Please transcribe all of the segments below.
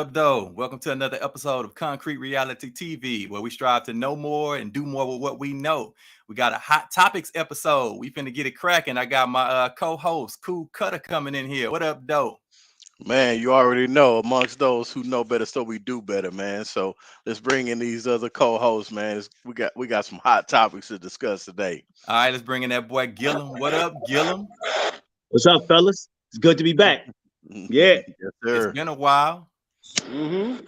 up, though? Welcome to another episode of Concrete Reality TV, where we strive to know more and do more with what we know. We got a hot topics episode. We finna get it cracking. I got my co-host, Cool Cutter, coming in here. What up, though? Man, you already know, amongst those who know better, so we do better, man. So let's bring in these other co-hosts, man. We got some hot topics to discuss today. All right, let's bring in that boy Gillum. What up, Gillum? What's up, fellas? It's good to be back. Yeah. Yes, sir. It's been a while. Mm-hmm.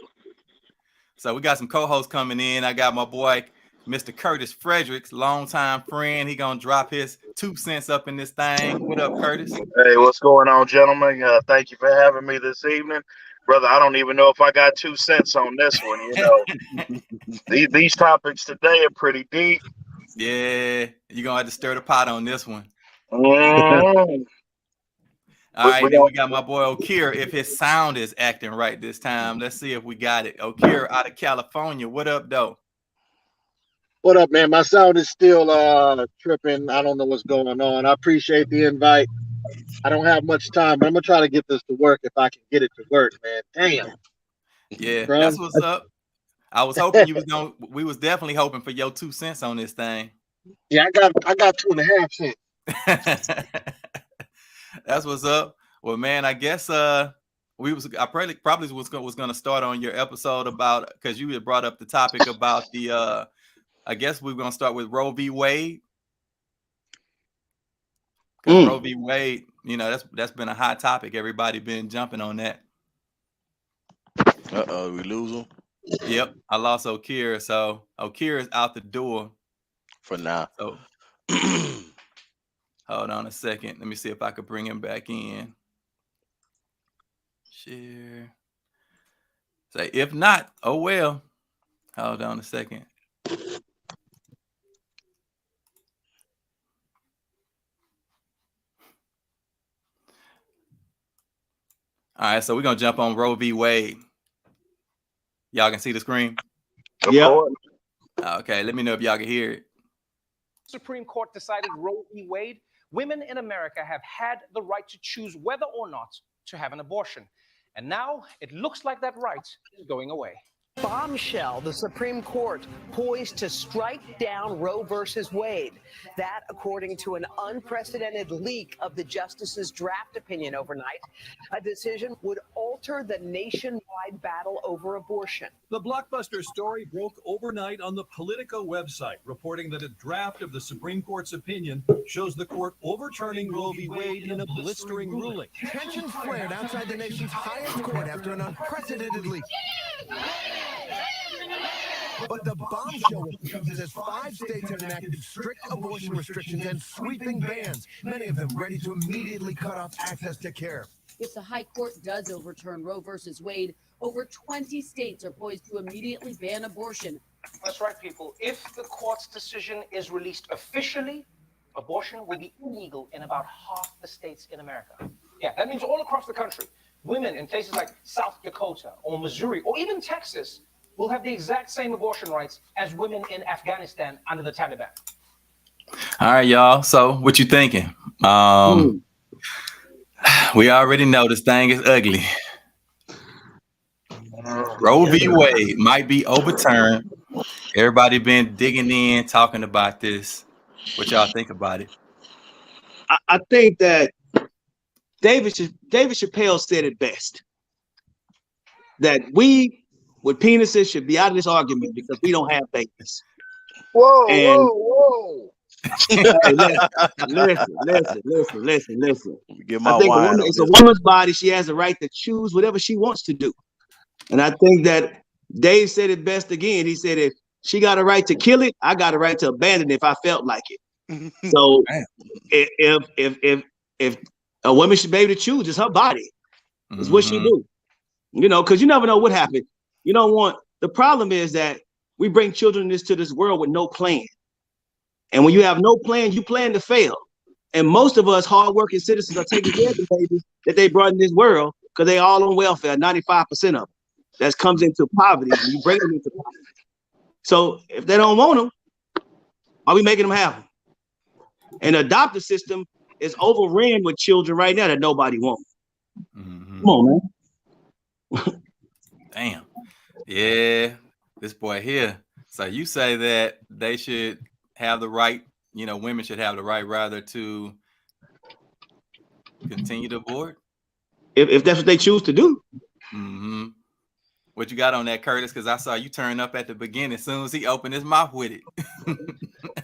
So we got some co-hosts coming in. I got my boy, Mr. Kurtis Frederick, longtime friend. He gonna drop his 2 cents up in this thing. What up, Kurtis? Hey, what's going on, gentlemen? Thank you for having me this evening. Brother, I don't even know if I got 2 cents on this one. You know, these topics today are pretty deep. Yeah, you're gonna have to stir the pot on this one. Mm. All right, then we got my boy Okera. If his sound is acting right this time, let's see if we got it. Okera out of California. What up, though? What up, man? My sound is still tripping. I don't know what's going on. I appreciate the invite. I don't have much time, but I'm gonna try to get this to work if I can get it to work, man. Damn. Yeah, Bro. that's what's up. I was hoping we was definitely hoping for your 2 cents on this thing. Yeah, I got 2.5 cents. That's what's up. Well, man, I guess I probably was going to start on your episode about, because you had brought up the topic about the I guess we're going to start with Roe v. Wade. Roe v. Wade, you know, that's been a hot topic. Everybody been jumping on that. We lose them? Yep, I lost Okera, so Okera's out the door for now. So hold on a second. Let me see if I could bring him back in. Share. Say, if not, oh well. Hold on a second. All right, so we're going to jump on Roe v. Wade. Y'all can see the screen? Yeah. Okay, let me know if y'all can hear it. Supreme Court decided Roe v. Wade. Women in America have had the right to choose whether or not to have an abortion. And now it looks like that right is going away. Bombshell, the Supreme Court poised to strike down Roe versus Wade. That, according to an unprecedented leak of the justice's draft opinion overnight, a decision would alter the nationwide battle over abortion. The blockbuster story broke overnight on the Politico website, reporting that a draft of the Supreme Court's opinion shows the court overturning Roe v. Wade in a blistering ruling. Tensions flared outside the nation's highest court after an unprecedented leak. But the bombshell comes as 5 states have enacted strict abortion restrictions and sweeping bans, many of them ready to immediately cut off access to care. If the High Court does overturn Roe versus Wade, over 20 states are poised to immediately ban abortion. That's right, people. If the court's decision is released officially, abortion will be illegal in about half the states in America. Yeah, that means all across the country, women in places like South Dakota or Missouri or even Texas will have the exact same abortion rights as women in Afghanistan under the Taliban. All right, y'all. So what you thinking? We already know this thing is ugly. Roe v. Wade might be overturned. Everybody been digging in, talking about this. What y'all think about it? I think that David Chappelle said it best. That we with penises should be out of this argument because we don't have babies. Whoa. Hey, listen. Get my I think wine it's a woman's body. She has the right to choose whatever she wants to do. And I think that Dave said it best again. He said, if she got a right to kill it, I got a right to abandon it if I felt like it. So if a woman should be able to choose, it's her body. It's what she do. You know, because you never know what happened. You don't want, the problem is that we bring children to this world with no plan. And when you have no plan, you plan to fail. And most of us hardworking citizens are taking care of the babies that they brought in this world because they all on welfare, 95% of them. That comes into poverty, and you bring them into poverty. So if they don't want them, are we making them have them? And the adoptive system is overran with children right now that nobody wants. Come on, man. Damn. Yeah, this boy here. So you say that they should have the right, women should have the right rather to continue to abort? If that's what they choose to do. Mm-hmm. What you got on that, Kurtis? Because I saw you turn up at the beginning as soon as he opened his mouth with it.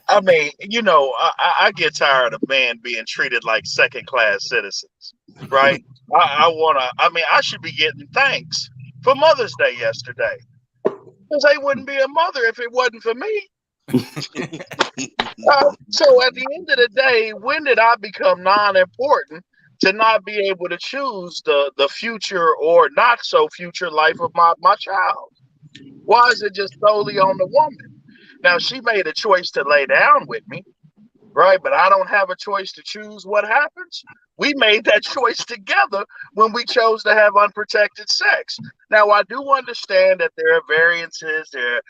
I mean, I get tired of men being treated like second-class citizens, right? I should be getting thanks for Mother's Day yesterday. Because they wouldn't be a mother if it wasn't for me. So at the end of the day, when did I become non-important to not be able to choose the future or not so future life of my child? Why is it just solely on the woman? Now, she made a choice to lay down with me, right? But I don't have a choice to choose what happens. We made that choice together when we chose to have unprotected sex. Now, I do understand that there are variances, there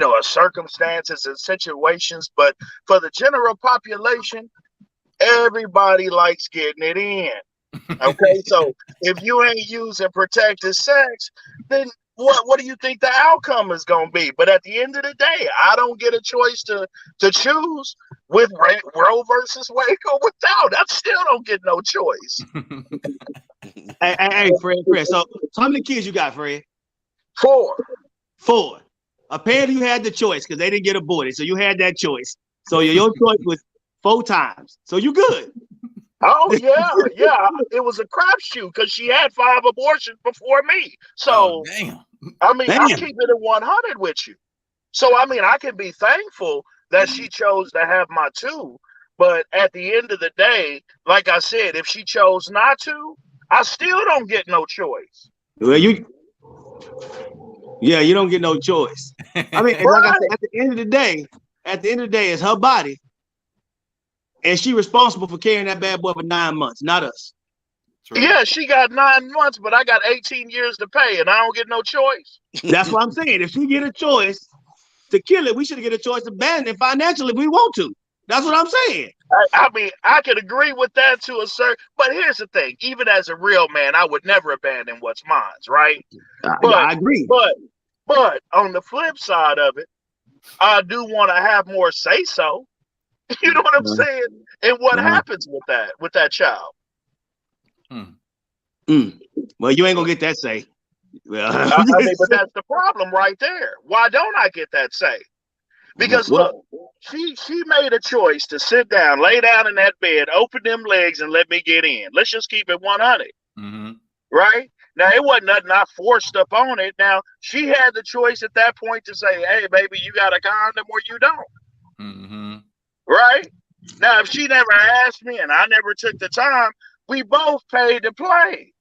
are circumstances and situations, but for the general population, everybody likes getting it in. Okay, so if you ain't using protected sex, then what do you think the outcome is going to be? But at the end of the day, I don't get a choice to choose with Roe versus Wade or without. I still don't get no choice. Hey, Fred. So how many kids you got, Fred? 4. Apparently, you had the choice because they didn't get aborted, so you had that choice. So your choice was 4 times. So you good. Oh yeah. It was a crapshoot because she had 5 abortions before me. So damn. I'm keeping it 100 with you. So I can be thankful that she chose to have my 2, but at the end of the day, like I said, if she chose not to, I still don't get no choice. Well, you don't get no choice. Like I said, at the end of the day, it's her body. And she responsible for carrying that bad boy for 9 months, not us. True. Yeah, she got 9 months, but I got 18 years to pay, and I don't get no choice. That's what I'm saying. If she get a choice to kill it, we should get a choice to ban it financially if we want to. That's what I'm saying. I could agree with that to a certain, but here's the thing. Even as a real man, I would never abandon what's mine, right? I agree. But on the flip side of it, I do want to have more say-so. You know what I'm saying? And what happens with that child? Well, you ain't gonna get that say. Well, but that's the problem right there. Why don't I get that say? Because look, she made a choice to sit down, lay down in that bed, open them legs, and let me get in. Let's just keep it 100. Mm-hmm. Right? Now, it wasn't nothing I forced up on it. Now, she had the choice at that point to say, hey, baby, you got a condom or you don't. Mm-hmm. Right? Now, if she never asked me and I never took the time, we both paid to play.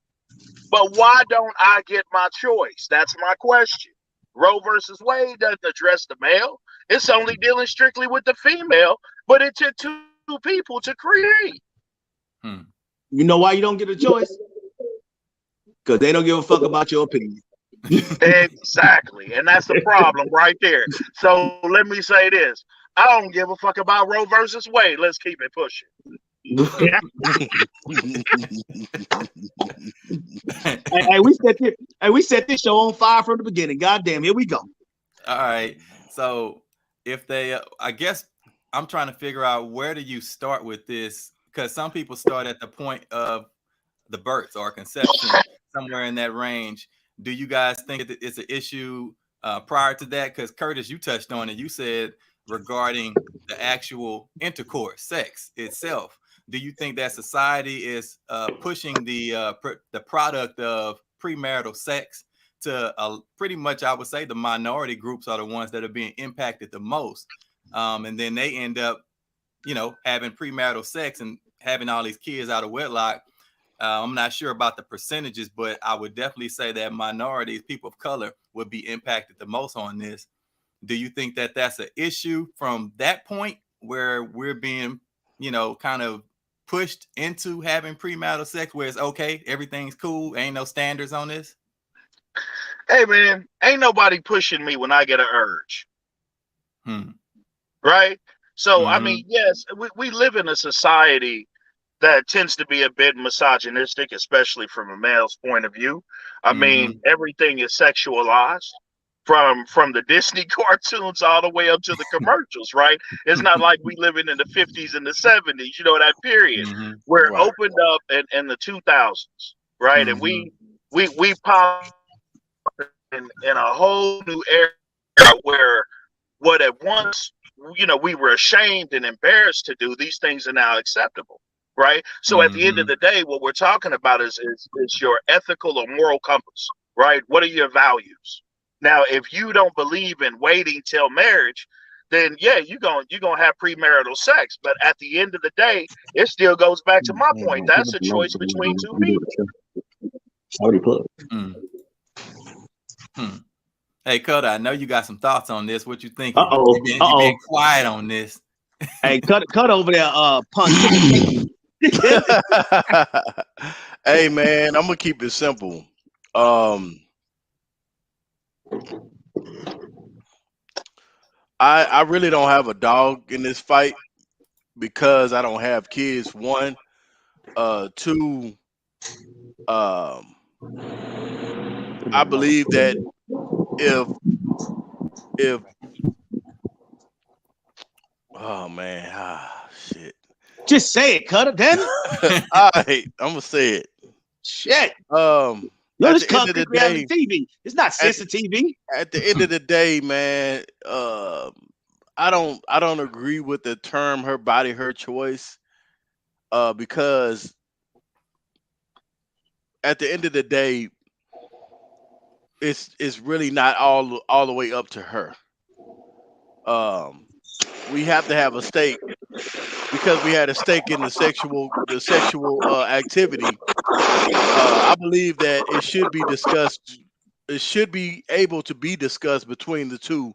But why don't I get my choice? That's my question. Roe versus Wade doesn't address the male. It's only dealing strictly with the female, but it took 2 people to create. You know why you don't get a choice? Because they don't give a fuck about your opinion. Exactly. And that's the problem right there. So let me say this. I don't give a fuck about Roe versus Wade. Let's keep it pushing. we set this show on fire from the beginning. Goddamn, here we go. All right. So if they, I guess I'm trying to figure out where do you start with this? Because some people start at the point of the birth or conception, somewhere in that range. Do you guys think it's an issue prior to that? Because Kurtis, you touched on it. You said regarding the actual intercourse, sex itself. Do you think that society is pushing the product of premarital sex to pretty much, I would say, the minority groups are the ones that are being impacted the most, and then they end up, having premarital sex and having all these kids out of wedlock. I'm not sure about the percentages, but I would definitely say that minorities, people of color, would be impacted the most on this. Do you think that that's an issue from that point where we're being, kind of pushed into having premarital sex where it's okay, everything's cool, ain't no standards on this? Hey, man, ain't nobody pushing me when I get an urge. Right? So, I mean, yes, we live in a society that tends to be a bit misogynistic, especially from a male's point of view. I mean, everything is sexualized from the Disney cartoons all the way up to the commercials, right? It's not like we living in the 50s and the 70s, you know, that period. We're Right. opened up in the 2000s, right? And we pop in a whole new era where what at once, you know, we were ashamed and embarrassed to do, these things are now acceptable, right? So at the end of the day, what we're talking about is your ethical or moral compass, right? What are your values? Now, if you don't believe in waiting till marriage, then yeah, you're gonna have premarital sex. But at the end of the day, it still goes back to my point. That's a choice between two people. Already plugged. Hey, Cutter, I know you got some thoughts on this. What you think? Uh-oh. You been quiet on this. Hey, cut over there, punch. Hey man, I'm gonna keep it simple. I really don't have a dog in this fight because I don't have kids. One, two, I believe that if oh man, shit. Just say it, Cutter. Damn it. All right, I'm gonna say it. Shit. At This the end of the reality day, TV. It's not sensitive TV. at the end of the day, man, I don't agree with the term "her body, her choice," because at the end of the day, it's really not all the way up to her. We have to have a stake because we had a stake in the sexual activity. I believe that it should be discussed. It should be able to be discussed between the two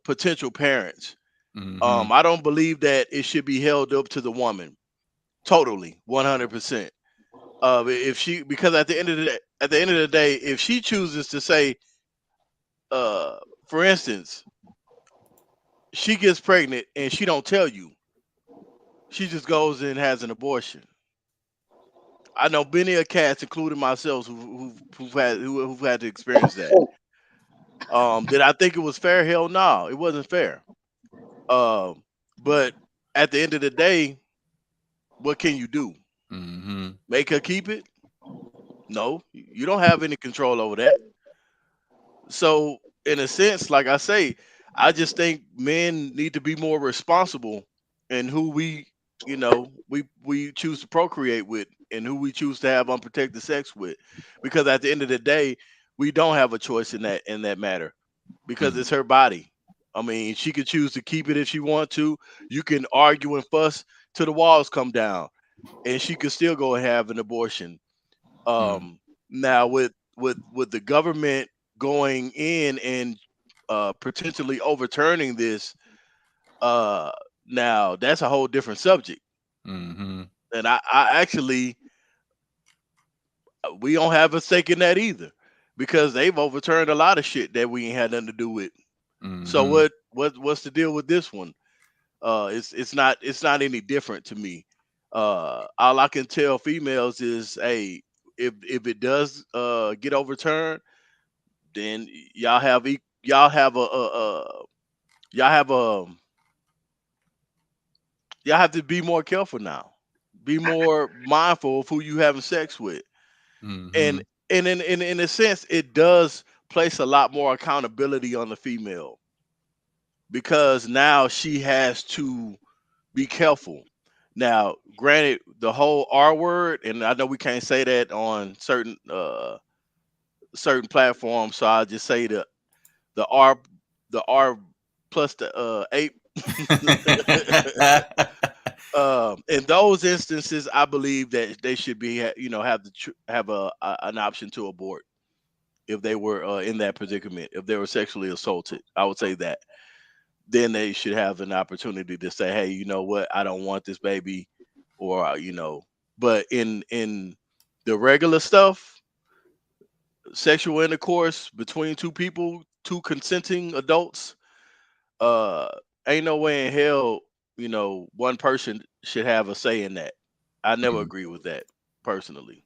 potential parents. I don't believe that it should be held up to the woman. Totally, 100%. If she, because at the end of the day, if she chooses to say, for instance, she gets pregnant and she don't tell you, she just goes and has an abortion. I know many of cats, including myself, who've had to experience that. Did I think it was fair? Hell no, it wasn't fair. But at the end of the day, what can you do? Make her keep it? No, you don't have any control over that. So, in a sense, like I say, I just think men need to be more responsible in who we choose to procreate with and who we choose to have unprotected sex with, because at the end of the day, we don't have a choice in that matter because it's her body. I mean, she could choose to keep it if she want to. You can argue and fuss till the walls come down, and she could still go and have an abortion. Now with the government going in and potentially overturning this, now that's a whole different subject. And I actually we don't have a stake in that either because they've overturned a lot of shit that we ain't had nothing to do with. So what's the deal with this one? It's not any different to me. All I can tell females is, hey, if it does get overturned, then y'all have y'all have a y'all have to be more careful now. Be more mindful of who you having sex with. And in a sense, it does place a lot more accountability on the female because now she has to be careful. Now, granted, the whole R word, and I know we can't say that on certain platforms, so I'll just say the R the R plus the eight. In those instances, I believe that they should be have an option to abort if they were in that predicament, if they were sexually assaulted. I would say that then they should have an opportunity to say, hey, you know what, I don't want this baby, or but in the regular stuff, sexual intercourse between two people, two consenting adults, uh ain't no way in hell one person should have a say in that. I never agree with that personally.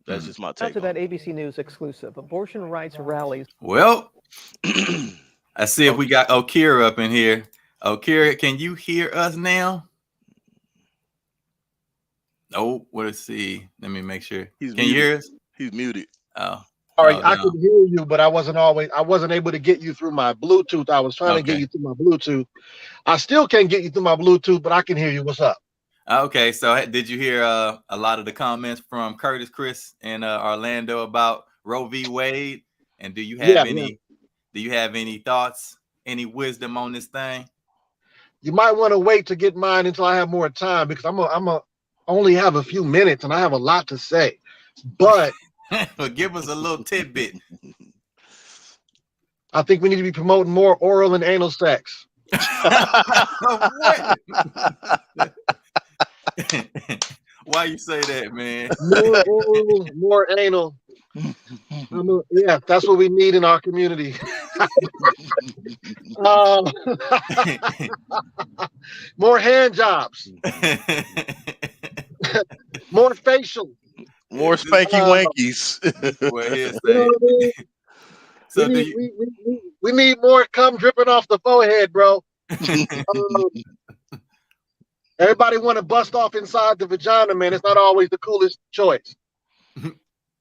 That's just my take. After that ABC News exclusive, abortion rights rallies. Well, let's see if we got Okera up in here. Okera, can you hear us now? Oh, let's see. Let me make sure. He's can you hear us? He's muted. Oh. Sorry, Oh, I no. could hear you, but I wasn't able to get you through my Bluetooth. I was trying to get you through my Bluetooth. I still can't get you through my Bluetooth, but I can hear you. What's up? Okay, so did you hear a lot of the comments from Kurtis, Chris, and Orlando about Roe v. Wade? And do you have do you have any thoughts, any wisdom on this thing? You might want to wait to get mine until I have more time, because I'm only have a few minutes and I have a lot to say. But Well, give us a little tidbit. I think we need to be promoting more oral and anal sex. What? Why you say that, man? More oral, more anal. Yeah, that's what we need in our community. More hand jobs. More facial. More spanky wankies. Well, here's You know what I mean? So we need more cum dripping off the forehead, bro. Everybody want to bust off inside the vagina, man. It's not always the coolest choice.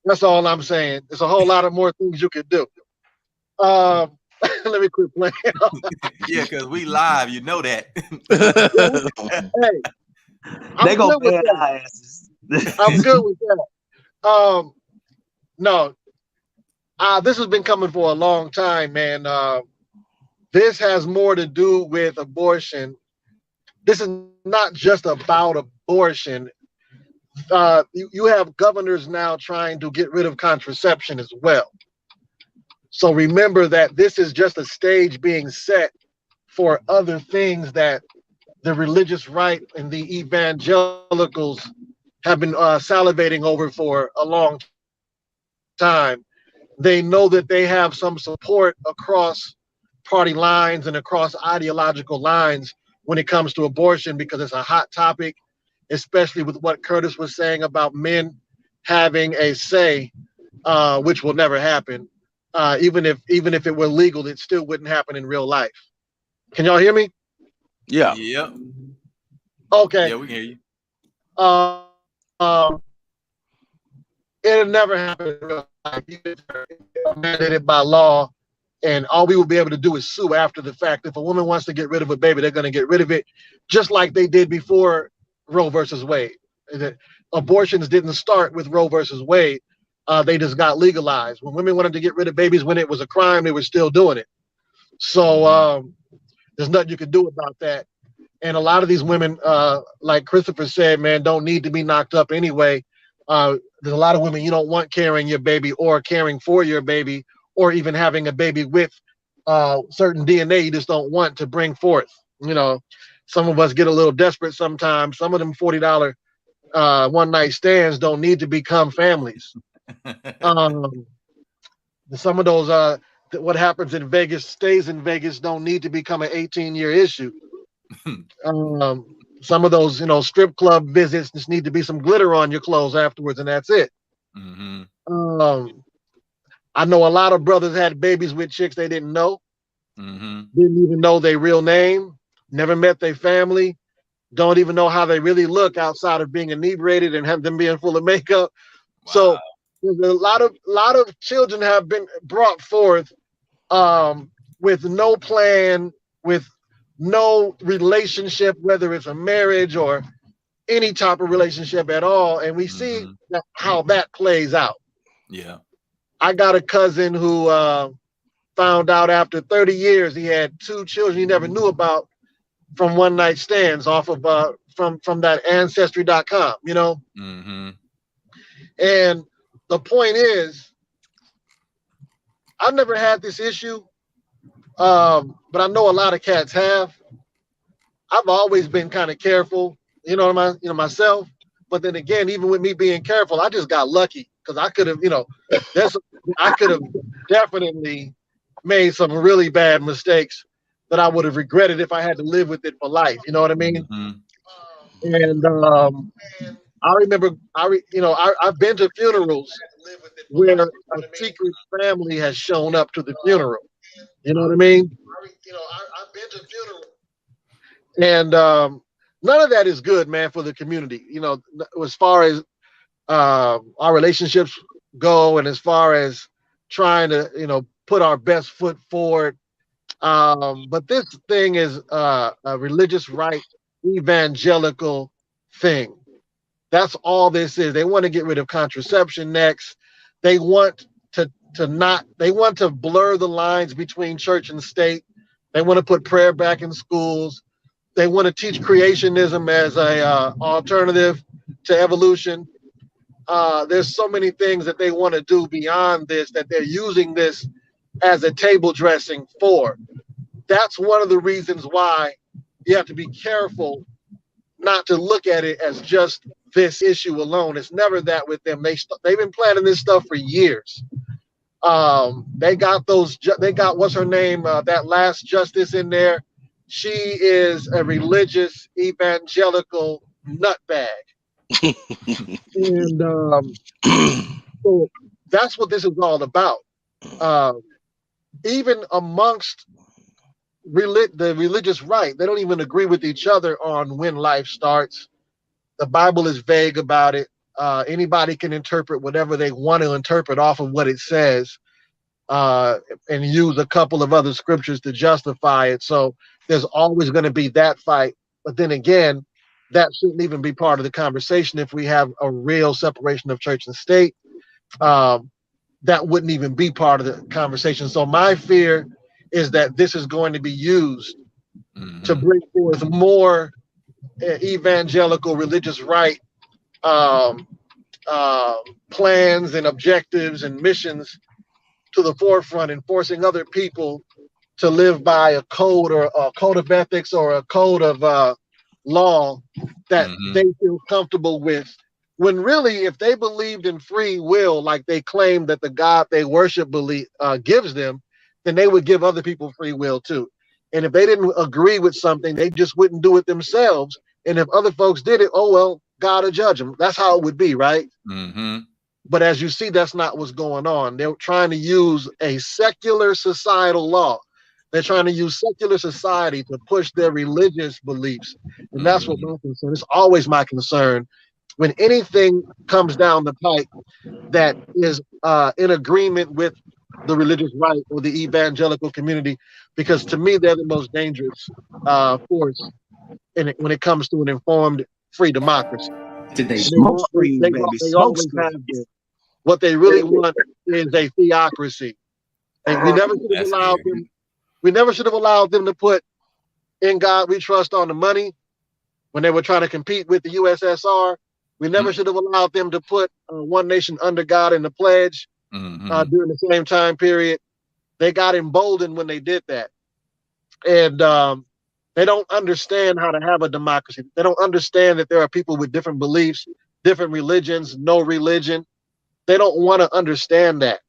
That's all I'm saying. There's a whole lot of more things you could do. Let me quit playing. Yeah, because we live, you know that. Hey, they go bad our asses. I'm good with that. No, this has been coming for a long time, man. This has more to do with abortion. This is not just about abortion. You have governors now trying to get rid of contraception as well. So remember that this is just a stage being set for other things that the religious right and the evangelicals have been salivating over for a long time. They know that they have some support across party lines and across ideological lines when it comes to abortion, because it's a hot topic, especially with what Kurtis was saying about men having a say, which will never happen. Even if it were legal, it still wouldn't happen in real life. Can y'all hear me? Yeah. Yep. Okay. Yeah, we can hear you. It'll never happen in real life. It's mandated by law, and all we will be able to do is sue after the fact. If a woman wants to get rid of a baby, they're going to get rid of it, just like they did before Roe versus Wade. Abortions didn't start with Roe versus Wade. They just got legalized. When women wanted to get rid of babies when it was a crime, they were still doing it. So there's nothing you can do about that. And a lot of these women, like Christopher said, man, don't need to be knocked up anyway. There's a lot of women you don't want carrying your baby or caring for your baby or even having a baby with certain DNA you just don't want to bring forth. You know, some of us get a little desperate sometimes. Some of them $40 one night stands don't need to become families. Some of those what happens in Vegas stays in Vegas don't need to become an 18-year issue. Some of those, strip club visits just need to be some glitter on your clothes afterwards, and that's it. I know a lot of brothers had babies with chicks they didn't know, didn't even know their real name, never met their family, don't even know how they really look outside of being inebriated and have them being full of makeup. Wow. So there's a lot of children have been brought forth with no plan, with no relationship, whether it's a marriage or any type of relationship at all. And we see how that plays out. Yeah. I got a cousin who found out after 30 years he had 2 children he never knew about from one night stands off of from that ancestry.com, And the point is, I've never had this issue, but I know a lot of cats have. I've always been kind of careful, myself. But then again, even with me being careful, I just got lucky because I could have, I could have definitely made some really bad mistakes that I would have regretted if I had to live with it for life. You know what I mean? And remember, I've been to funerals where a secret family has shown up to the funeral. You know what I mean? I've been to funerals. And none of that is good, man, for the community. As far as our relationships go, and as far as trying to, put our best foot forward. But this thing is a religious right, evangelical thing. That's all this is. They want to get rid of contraception next. They want they want to blur the lines between church and state. They want to put prayer back in schools. They want to teach creationism as a alternative to evolution. There's so many things that they want to do beyond this, that they're using this as a table dressing for. That's one of the reasons why you have to be careful not to look at it as just this issue alone. It's never that with them. They've been planning this stuff for years. They got what's her name, that last justice in there. She is a religious evangelical nutbag. And so that's what this is all about. Even amongst the religious right, they don't even agree with each other on when life starts. The Bible is vague about it. Anybody can interpret whatever they want to interpret off of what it says, and use a couple of other scriptures to justify it. So there's always going to be that fight. But then again, that shouldn't even be part of the conversation. If we have a real separation of church and state, that wouldn't even be part of the conversation. So my fear is that this is going to be used to bring forth more evangelical religious right plans and objectives and missions to the forefront, and forcing other people to live by a code, or a code of ethics, or a code of law that they feel comfortable with. When really, if they believed in free will, like they claim that the God they worship gives them, then they would give other people free will too. And if they didn't agree with something, they just wouldn't do it themselves. And if other folks did it, oh well, God will judge them. That's how it would be, right? But as you see, that's not what's going on. They're trying to use a secular societal law. They're trying to use secular society to push their religious beliefs. And that's what my concern is. Always my concern when anything comes down the pipe that is in agreement with the religious right or the evangelical community, because to me, they're the most dangerous force when it comes to an informed, free democracy. Did they smoke screen, baby? They always have been. What they really want is a theocracy. And we never should have allowed them. We never should have allowed them to put "In God We Trust" on the money when they were trying to compete with the USSR. We never should have allowed them to put "One Nation Under God" in the pledge during the same time period. They got emboldened when they did that. And they don't understand how to have a democracy. They don't understand that there are people with different beliefs, different religions, no religion. They don't want to understand that.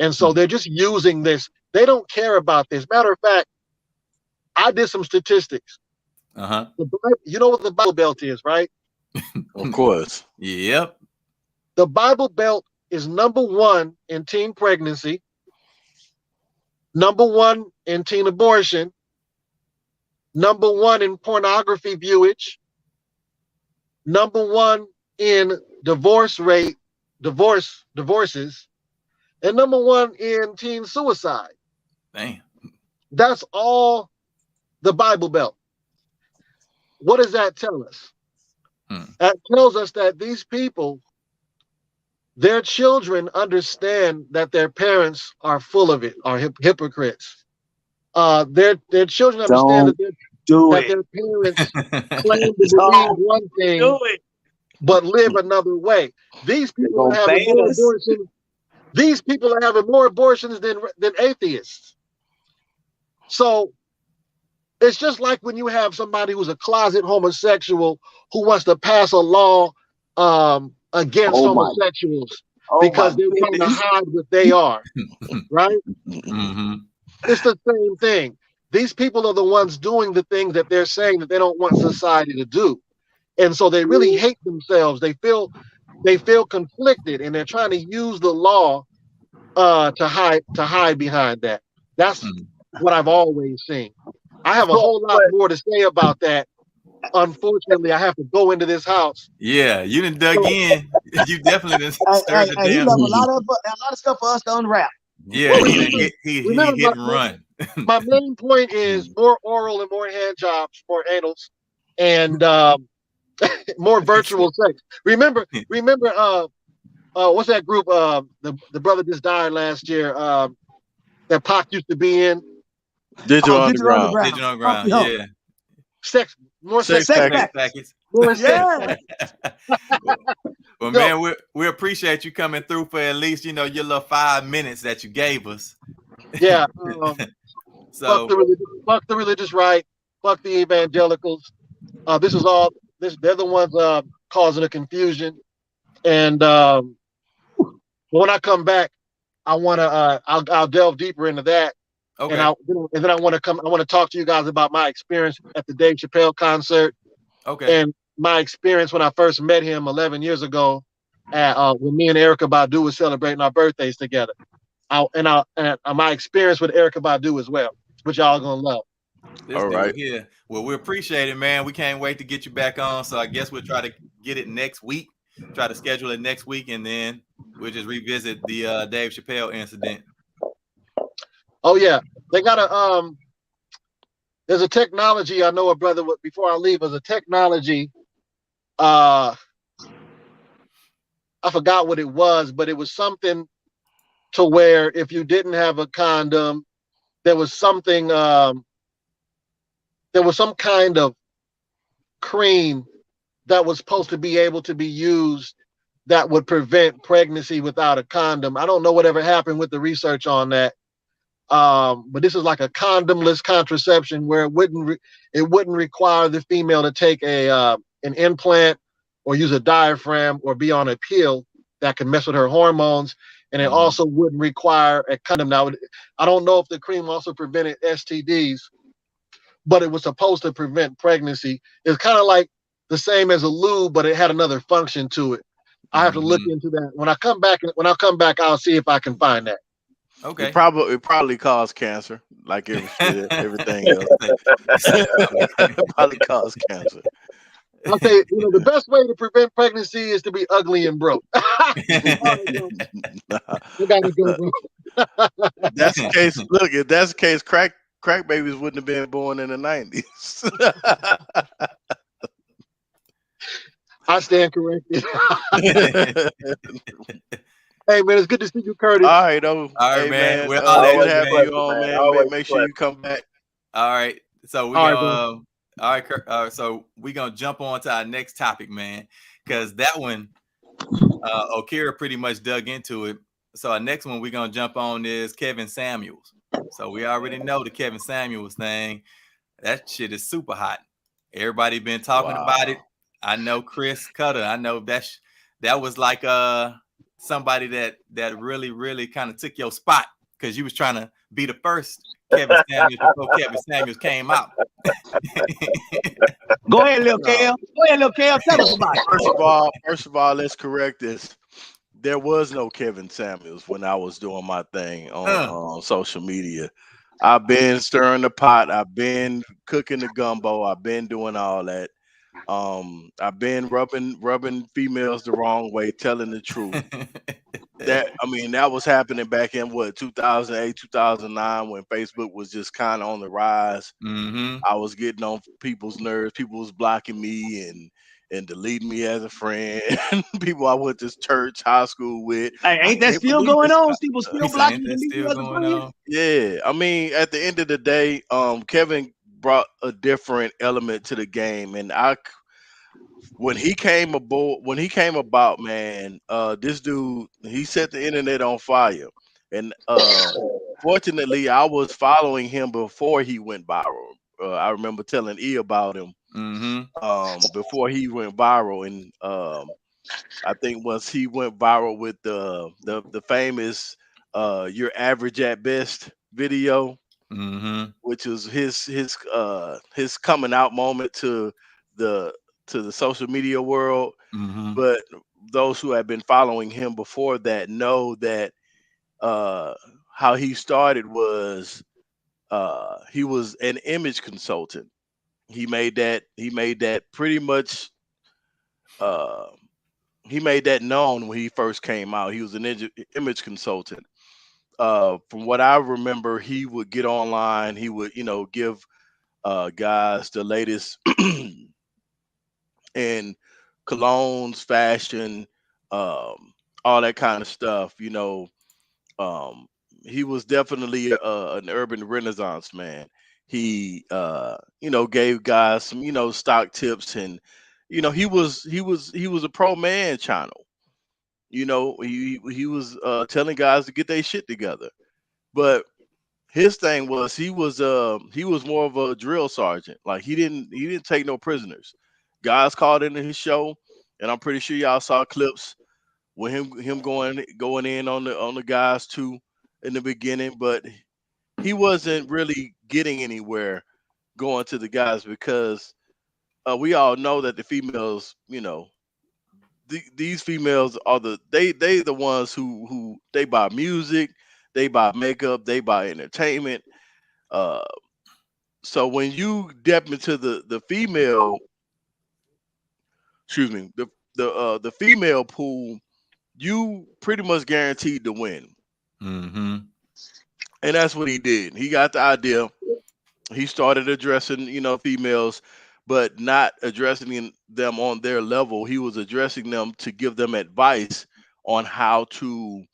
And so they're just using this. They don't care about this. Matter of fact, I did some statistics. You know what the Bible Belt is, right? Of course. Yep. The Bible Belt is #1 in teen pregnancy, #1 in teen abortion, #1 in pornography viewage, #1 in divorces, and #1 in teen suicide. Damn. That's all the Bible Belt. What does that tell us? That tells us that these people, their children understand that their parents are full of it, are hypocrites. Their children understand that their parents claim to believe one thing, but live another way. These people are having more abortions. These people are having more abortions than atheists. So it's just like when you have somebody who's a closet homosexual who wants to pass a law against homosexuals because they're trying to hide what they are, right? It's the same thing. These people are the ones doing the things that they're saying that they don't want society to do. and so they really hate themselves. They feel conflicted, and they're trying to use the law to hide behind that. That's what I've always seen. I have a whole lot more to say about that. Unfortunately, I have to go into this house. Yeah, you done dug in. You definitely done stirred the He damn. left a lot of stuff for us to unwrap. Yeah, he hit and run. My main point is more oral and more hand jobs, more anals, and more virtual sex. Remember, what's that group? The brother just died last year. That Pac used to be in. Digital Underground. Digital Underground. Yeah. Sex, more sex packets. More sex. Well, man, we appreciate you coming through for at least your little 5 minutes that you gave us. Yeah. So fuck the religious right. Fuck the evangelicals. This is all. They're the ones causing the confusion. And when I come back, I want to. I'll delve deeper into that. Okay. And then I want to talk to you guys about my experience at the Dave Chappelle concert. Okay. And my experience when I first met him 11 years ago, when me and Erykah Badu was celebrating our birthdays together. And my experience with Erykah Badu as well, which y'all gonna love. All right. Yeah. Well, we appreciate it, man. We can't wait to get you back on. So I guess we'll try to get it next week. Try to schedule it next week, and then we'll just revisit the Dave Chappelle incident. Oh yeah, they got there's a technology. I know a brother. Before I leave, there's a technology. I forgot what it was, but it was something to where if you didn't have a condom, there was something. There was some kind of cream that was supposed to be able to be used that would prevent pregnancy without a condom. I don't know whatever happened with the research on that. But this is like a condomless contraception where it wouldn't require the female to take an implant or use a diaphragm or be on a pill that can mess with her hormones, and it also wouldn't require a condom. Now, I don't know if the cream also prevented STDs, but it was supposed to prevent pregnancy. It's kind of like the same as a lube, but it had another function to it. I have to look into that. When I come back, I'll see if I can find that. Okay. It probably caused cancer, like everything else. It probably caused cancer. I'll say, the best way to prevent pregnancy is to be ugly and broke. You gotta go, bro. That's the case. Look, if that's the case, crack babies wouldn't have been born in the 90s. I stand corrected. Hey man, it's good to see you, Kurtis. All right, hey, man. We're always happy you on, man. Make sure you come back. All right. So so we're gonna jump on to our next topic, man, because that one, Okera pretty much dug into it. So our next one we're gonna jump on is Kevin Samuels. So we already know the Kevin Samuels thing. That shit is super hot. Everybody been talking about it. I know Chris Cutter. I know that was like somebody that really kind of took your spot because you was trying to be the first Kevin Samuels before Kevin Samuels came out. Go ahead, Lil Kel. Tell us about it. First of all, let's correct this. There was no Kevin Samuels when I was doing my thing on social media. I've been stirring the pot. I've been cooking the gumbo. I've been doing all that. I've been rubbing females the wrong way, telling the truth. That was happening back in 2008, 2009 when Facebook was just kind of on the rise. I was getting on people's nerves. People was blocking me and deleting me as a friend. People I went to church, high school with. Hey, ain't that still going on? People still blocking you as a friend? Yeah, at the end of the day, Kevin brought a different element to the game, and when he came about, man, this dude, he set the internet on fire. And fortunately, I was following him before he went viral. I remember telling E about him before he went viral, and I think once he went viral with the famous "You're Average at Best" video. Which was his coming out moment to the the social media world, Mm-hmm. but those who have been following him before that know that how he started was he was an image consultant. He made that pretty much he made that known when he first came out. He was an image consultant. From what I remember, he would get online. He would, give guys the latest in colognes, fashion, all that kind of stuff. Um, he was definitely an urban renaissance man. He, gave guys some, stock tips, and he was a pro man channel. He was telling guys to get their shit together. But his thing was he was more of a drill sergeant. Like he didn't take no prisoners. Guys called into his show, and I'm pretty sure y'all saw clips with him going in on the guys too in the beginning, but he wasn't really getting anywhere going to the guys because we all know that the females, these females are they the ones who they buy music, they buy makeup, they buy entertainment. So when you dip into the female, excuse me, the female pool, you pretty much guaranteed to win. Mm-hmm. And that's what he did. He got the idea. He started addressing, females, but not addressing them on their level. He was addressing them to give them advice on how to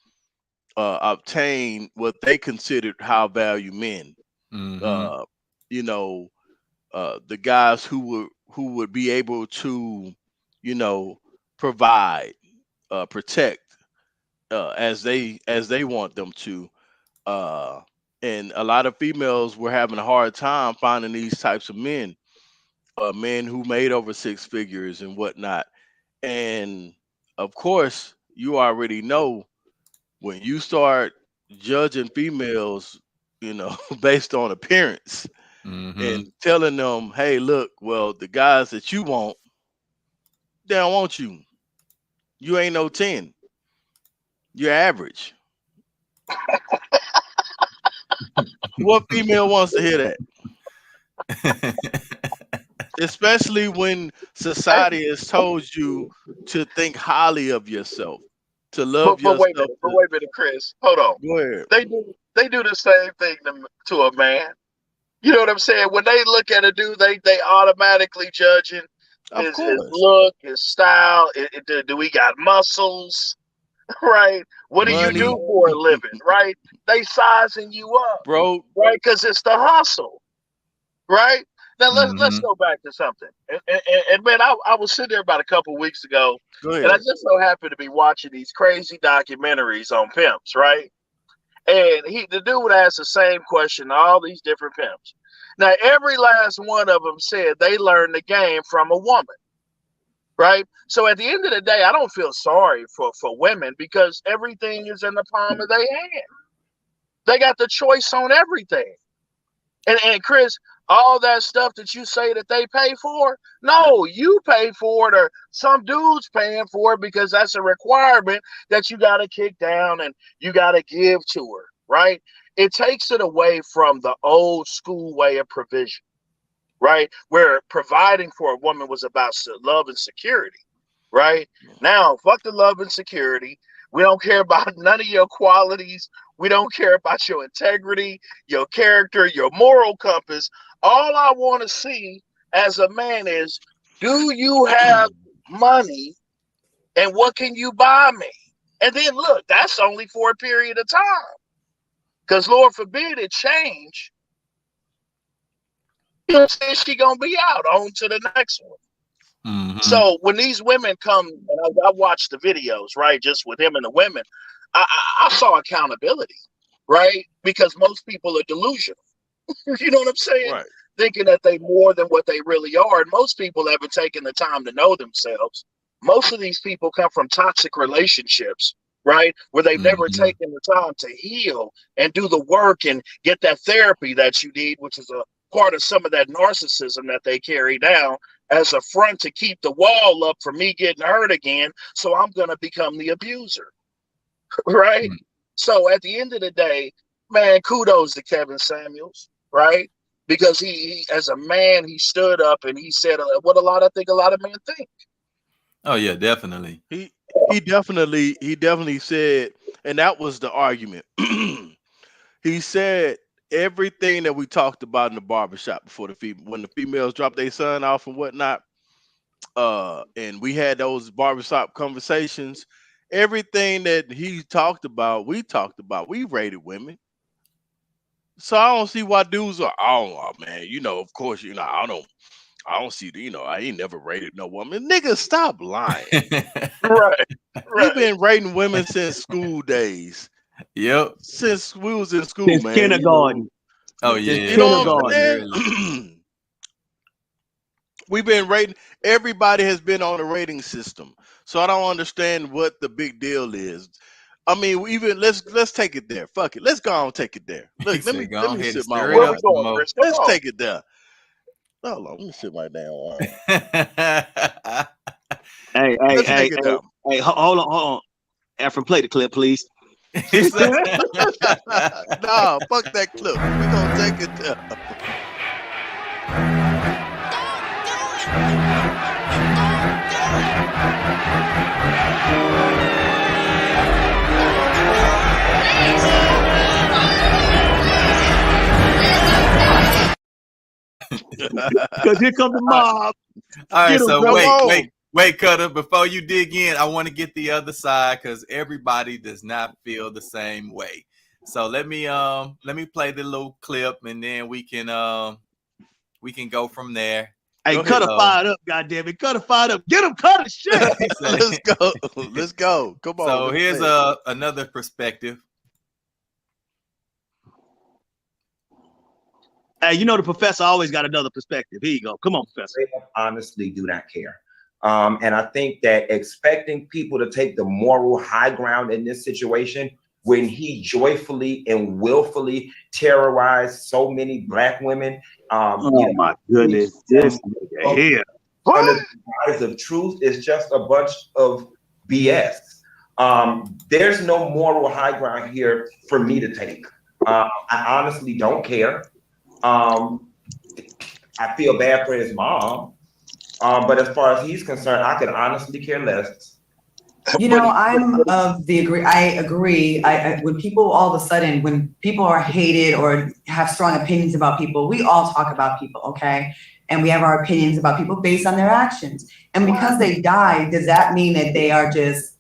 obtain what they considered high value men. Mm-hmm. The guys who would be able to, provide, protect, as they want them to. And a lot of females were having a hard time finding these types of men, men who made over six figures and whatnot. And of course, you already know when you start judging females, based on appearance Mm-hmm. and telling them, hey, look, well, the guys that you want, they don't want you. You ain't no 10. You're average. What female wants to hear that? Especially when society has told you to think highly of yourself, to love But wait a yourself. minute, Chris. Hold on. Go ahead. They do the same thing to a man. You know what I'm saying? When they look at a dude, they automatically judging his look, his style. Do we got muscles? Right? What do you Money. do for a living? Right? They sizing you up, bro. Right? Because it's the hustle. Right? Now let's Mm-hmm. go back to something. And man, I was sitting there about a couple weeks ago, Go ahead. and I just so happened to be watching these crazy documentaries on pimps, right? And the dude asked the same question to all these different pimps. Now, every last one of them said they learned the game from a woman, right? So at the end of the day, I don't feel sorry for women because everything is in the palm of their hand. They got the choice on everything. And Chris, all that stuff that you say that they pay for, no, you pay for it or some dude's paying for it because that's a requirement that you got to kick down and you got to give to her, right? It takes it away from the old school way of provision, right? Where providing for a woman was about love and security, right? Now, fuck the love and security. We don't care about none of your qualities. We don't care about your integrity, your character, your moral compass. All I want to see as a man is, do you have money and what can you buy me? And then look, that's only for a period of time. Because Lord forbid it change. You know what I'm saying? She going to be out on to the next one. Mm-hmm. So when these women come, and I watched the videos, right, just with him and the women, I saw accountability, right? Because most people are delusional. You know what I'm saying? Right. Thinking that they more than what they really are. And most people haven't taken the time to know themselves. Most of these people come from toxic relationships, right? Where they've never taken the time to heal and do the work and get that therapy that you need, which is a part of some of that narcissism that they carry down as a front to keep the wall up for me getting hurt again. So I'm going to become the abuser. Right. So at the end of the day, man, kudos to Kevin Samuels. Right. Because he as a man, he stood up and he said what I think a lot of men think. Oh yeah, definitely. He definitely said, and that was the argument. He said everything that we talked about in the barbershop before when the females dropped their son off and whatnot. And we had those barbershop conversations. Everything that he talked about, we talked about. We rated women. So I don't see why dudes are, oh man, of course, I don't see I ain't never rated no woman. Nigga, stop lying. Right. We've been rating women since school days. Yep. Since we was in school, Since man. kindergarten. Oh yeah. You know what I'm saying? We've been rating. Everybody has been on a rating system. So I don't understand what the big deal is. I mean, even let's take it there. Fuck it. Let's go on and take it there. Look, let me sit my where we going, Chris? Let's take it there. Hold on, let me sit my damn arm. Hey, hold on. Efren, play the clip, please. Nah, fuck that clip. We're gonna take it there. Because here comes the mob. All right, so wait, Cutter. Before you dig in, I want to get the other side because everybody does not feel the same way. So let me play the little clip and then we can go from there. Hey, Cutter fired up, goddammit. Cutter fired up. Get him, Cutter, shit. Let's go. Come on. So here's another perspective. Hey, the professor always got another perspective. Here you go. Come on, professor. They honestly do not care. And I think that expecting people to take the moral high ground in this situation, when he joyfully and willfully terrorized so many Black women. My goodness. This here. Under the guise of truth is just a bunch of BS. There's no moral high ground here for me to take. I honestly don't care. I feel bad for his mom. But as far as he's concerned, I could honestly care less. I'm of the agree. I agree. When people all of a sudden, when people are hated or have strong opinions about people, we all talk about people, okay? And we have our opinions about people based on their actions. And because they die, does that mean that they are just,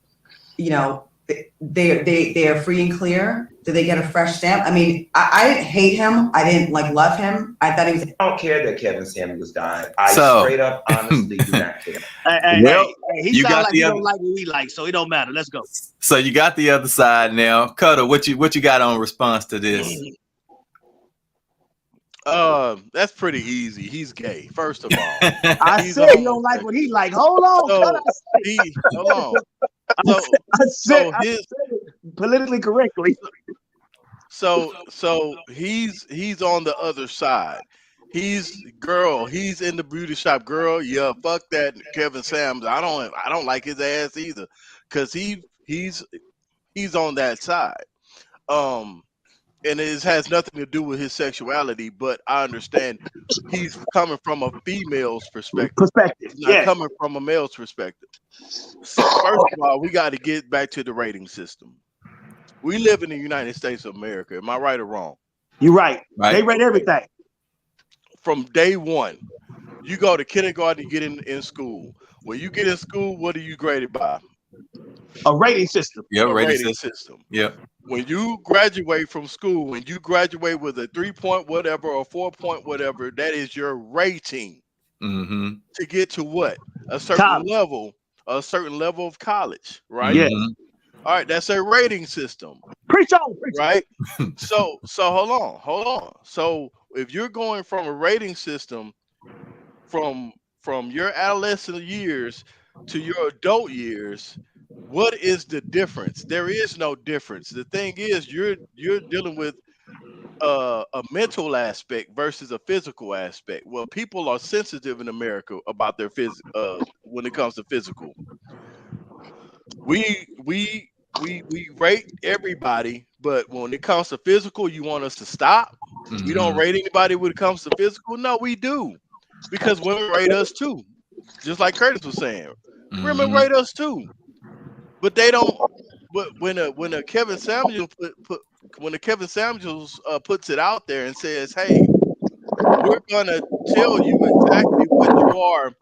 they are free and clear? Do they get a fresh stamp? I mean, I didn't hate him. I didn't love him. I thought he was. I don't care that Kevin Samuels died. I straight up, honestly do not care. He sounds like he don't like what we like, so it don't matter. Let's go. So you got the other side now, Cutter. What you got on response to this? That's pretty easy. He's gay, first of all. I said you don't like what he like. Hold on, Cutter. Hold on. I said politically correctly. So he's on the other side. He's in the beauty shop. Girl, yeah, fuck that Kevin Sams. I don't like his ass either. Cause he's on that side. And it has nothing to do with his sexuality, but I understand he's coming from a female's perspective. Not coming from a male's perspective. So first of all, we got to get back to the rating system. We live in the United States of America. Am I right or wrong? You're right. They rate everything. From day one, you go to kindergarten, you get in school. When you get in school, what are you graded by? A rating system. Yeah, rating system. Yeah. When you graduate from school, when you graduate with a 3-point whatever or 4-point whatever, that is your rating to get to what? A certain level of college, right? Yeah. All right, that's a rating system. Preach on. Right? So hold on. So if you're going from a rating system from your adolescent years to your adult years, what is the difference? There is no difference. The thing is, you're dealing with a mental aspect versus a physical aspect. Well, people are sensitive in America about their when it comes to physical. We rate everybody, but when it comes to physical, you want us to stop. We don't rate anybody when it comes to physical. No, we do, because women rate us too, just like Kurtis was saying. Women rate us too, but they don't. But when a Kevin Samuels puts it out there and says, "Hey, we're gonna tell you exactly what you are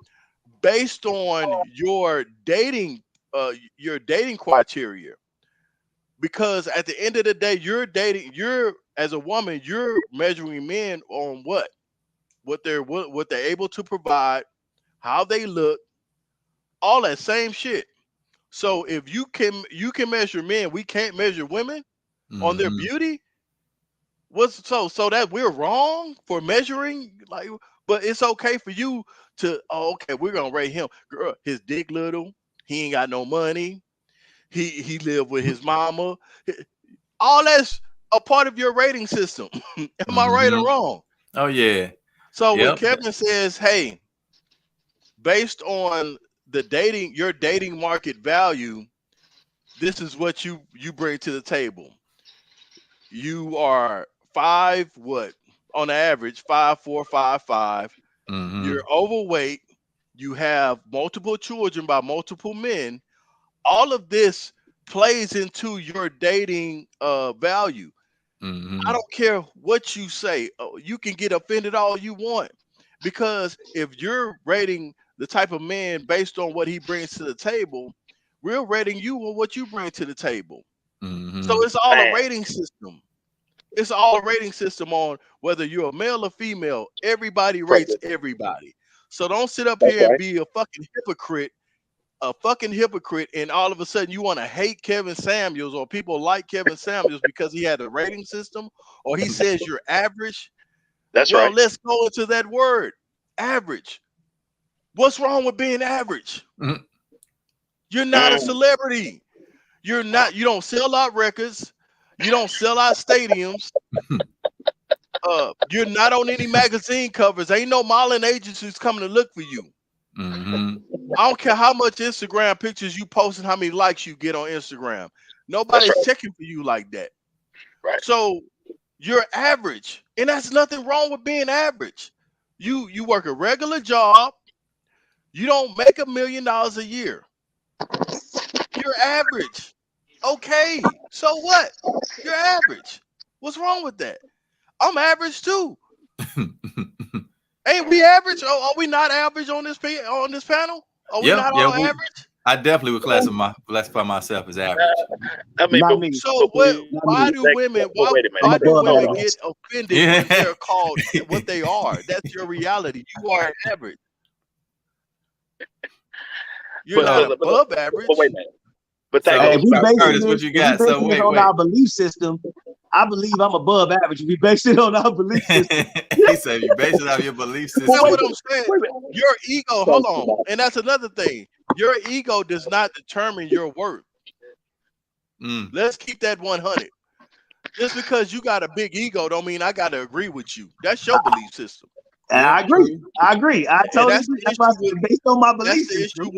based on your dating criteria," because at the end of the day, you're as a woman, you're measuring men on what they're able to provide, how they look, all that same shit. So if you can measure men, we can't measure women on their beauty. What's so that we're wrong for measuring, like, but it's okay for you to, oh, okay, we're gonna rate him. Girl, his dick little, he ain't got no money, he lived with his mama. All that's a part of your rating system. Am I right or wrong? Oh yeah. So when Kevin says, hey, based on your dating market value, this is what you bring to the table. You are on average 5'4", 5'5". You're overweight. You have multiple children by multiple men. All of this plays into your dating value. I don't care what you say. You can get offended all you want, because if you're rating the type of man based on what he brings to the table, we're rating you on what you bring to the table. So it's all a rating system. It's all a rating system on whether you're a male or female. Everybody rates everybody. So don't sit up here and be a fucking hypocrite, and all of a sudden you want to hate Kevin Samuels, or people like Kevin Samuels because he had a rating system, or he says you're average. That's well, right. Let's go into that word, average. What's wrong with being average? You're not a celebrity. You don't sell out records. You don't sell out stadiums. You're not on any magazine covers. Ain't no modeling agencies coming to look for you. I don't care how much Instagram pictures you post and how many likes you get on Instagram. Nobody's checking for you like that. Right. So you're average, and that's nothing wrong with being average. You work a regular job. You don't make $1 million a year. You're average. Okay, so what? You're average. What's wrong with that? I'm average too. Ain't we average? Are we not average on this panel? Are we not all average? I definitely would classify myself as average. I mean, Not me. So why do women get offended when they're called what they are? That's your reality. You are average. You're not above average. But wait a minute. But Hey, we Curtis, what you got? So wait, on our belief system. I believe I'm above average. We base it on our belief system. He said you base it on your belief system. That's what I'm saying. Your ego, hold on. And that's another thing. Your ego does not determine your worth. Let's keep that 100. Just because you got a big ego don't mean I got to agree with you. That's your belief system. And I agree. I totally agree. That's why I said based on my belief system.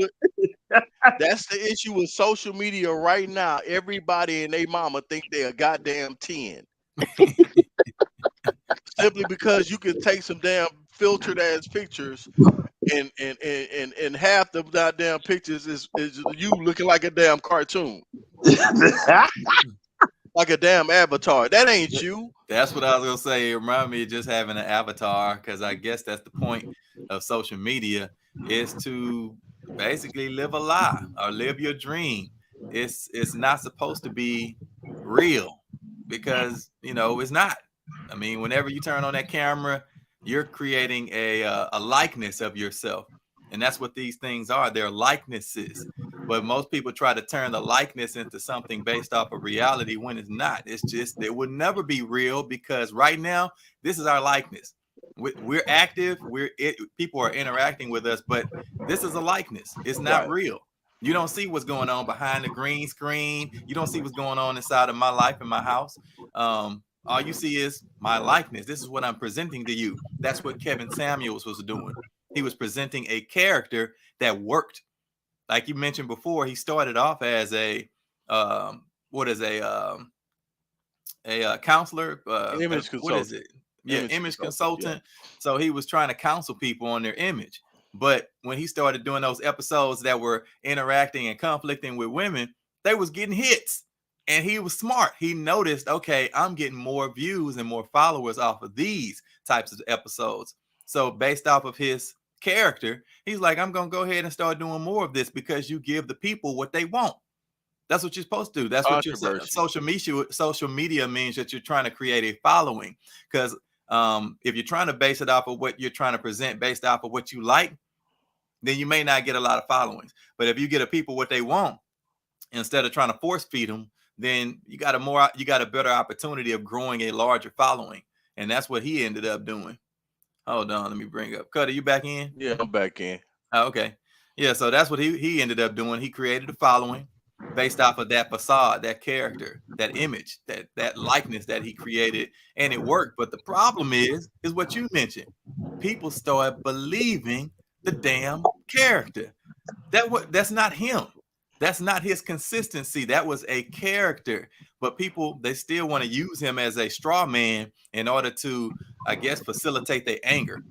That's the issue with social media right now. Everybody and their mama think they're a goddamn 10. Simply because you can take some damn filtered ass pictures and half the goddamn pictures is you looking like a damn cartoon. Like a damn avatar. That ain't you. That's what I was gonna say. It reminded me of just having an avatar, because I guess that's the point of social media, is to basically live a lie or live your dream. It's not supposed to be real, because it's not. I mean, whenever you turn on that camera, you're creating a likeness of yourself. And that's what these things are. They're likenesses. But most people try to turn the likeness into something based off of reality when it's not. It's just, it would never be real, because right now, this is our likeness. We're active. People are interacting with us, but this is a likeness. It's not real. You don't see what's going on behind the green screen. You don't see what's going on inside of my life in my house. All you see is my likeness. This is what I'm presenting to you. That's what Kevin Samuels was doing. He was presenting a character that worked. Like you mentioned before, he started off as a counselor. Image What is consultant. it? Yeah, image consultant. So he was trying to counsel people on their image. But when he started doing those episodes that were interacting and conflicting with women, they was getting hits. And he was smart. He noticed, okay, I'm getting more views and more followers off of these types of episodes. So based off of his character, he's like, I'm going to go ahead and start doing more of this because you give the people what they want. That's what you're supposed to do. That's what your social media means, that you're trying to create a following. Because if you're trying to base it off of what you're trying to present based off of what you like, then you may not get a lot of followings. But if you get a people what they want, instead of trying to force feed them, then you got a better opportunity of growing a larger following. And that's what he ended up doing. Hold on, let me bring up Cutter. You back in? Yeah, I'm back in. Oh, okay. Yeah, so that's what he ended up doing. He created a following based off of that facade, that character, that image, that likeness that he created, and it worked. But the problem is what you mentioned. People start believing the damn character. That's not him. That's not his consistency. That was a character. But people, they still want to use him as a straw man in order to, I guess, facilitate their anger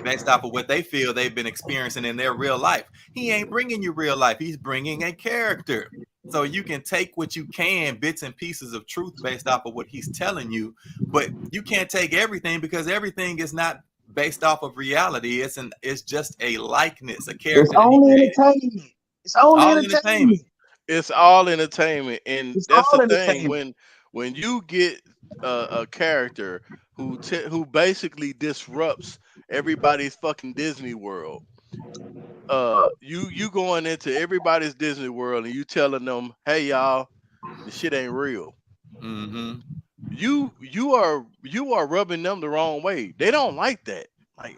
based off of what they feel they've been experiencing in their real life. He ain't bringing you real life. He's bringing a character. So you can take what you can, bits and pieces of truth based off of what he's telling you, but you can't take everything because everything is not based off of reality. It's just a likeness, a character. It's only entertainment. It's only entertainment. It's all entertainment, and that's the thing. When you get a character who basically disrupts everybody's fucking Disney World, you going into everybody's Disney World and you telling them, hey y'all, the shit ain't real. Mm-hmm. You are rubbing them the wrong way. They don't like that. Like,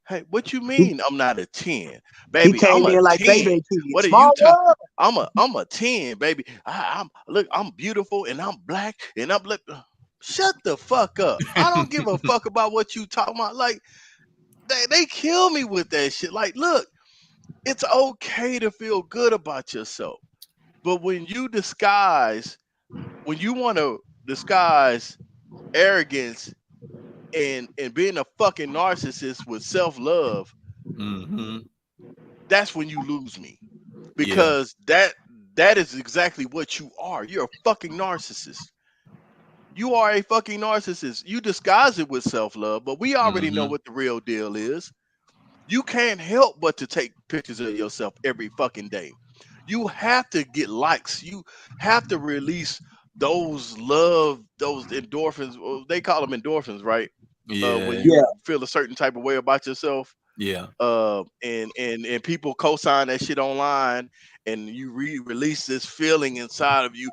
hey, what you mean I'm not a 10? Baby, he came I'm in a like 10. baby. What are you talking? I'm a 10, baby. I'm beautiful and I'm black and I'm like, shut the fuck up. I don't give a fuck about what you talking about. Like, they kill me with that shit. Like, look, it's okay to feel good about yourself. But when you want to disguise arrogance and being a fucking narcissist with self-love, that's when you lose me. Because that is exactly what you are. You're a fucking narcissist. You are a fucking narcissist. You disguise it with self-love, but we already know what the real deal is. You can't help but to take pictures of yourself every fucking day. You have to get likes. You have to release those endorphins. Well, they call them endorphins, right? When you feel a certain type of way about yourself. Yeah. And people co-sign that shit online, and you release this feeling inside of you,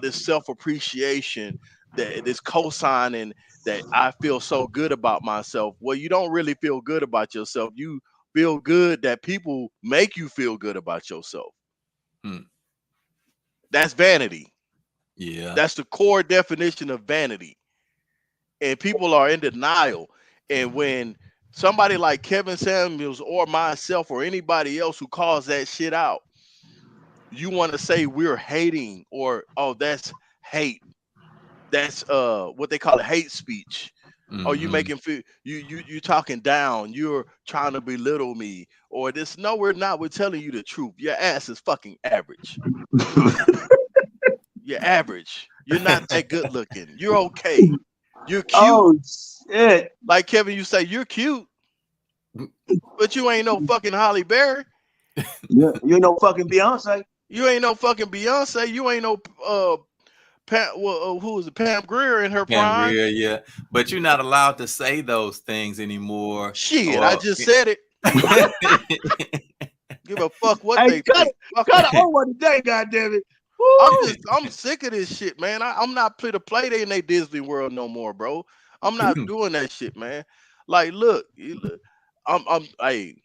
this self-appreciation, this co-signing that I feel so good about myself. Well, you don't really feel good about yourself. You feel good that people make you feel good about yourself. That's vanity. Yeah. That's the core definition of vanity. And people are in denial. And when somebody like Kevin Samuels or myself or anybody else who calls that shit out, you want to say we're hating, or that's hate. That's what they call hate speech. Or you making you talking down, you're trying to belittle me, or this. No, we're not. We're telling you the truth. Your ass is fucking average. You're average. You're not that good looking. You're okay. You're cute. Oh shit. Like Kevin, you say you're cute, but you ain't no fucking Halle Berry. You ain't no fucking Beyonce. You ain't no fucking Beyonce. You ain't no who is it? Pam Grier in her prime. Grier, yeah. But you're not allowed to say those things anymore. Shit, I just said it. Give a fuck what they think. Cut over today, goddamn it. I'm sick of this shit, man. I'm not to play in their Disney World no more, bro. I'm not doing that shit, man. Like, look, hey,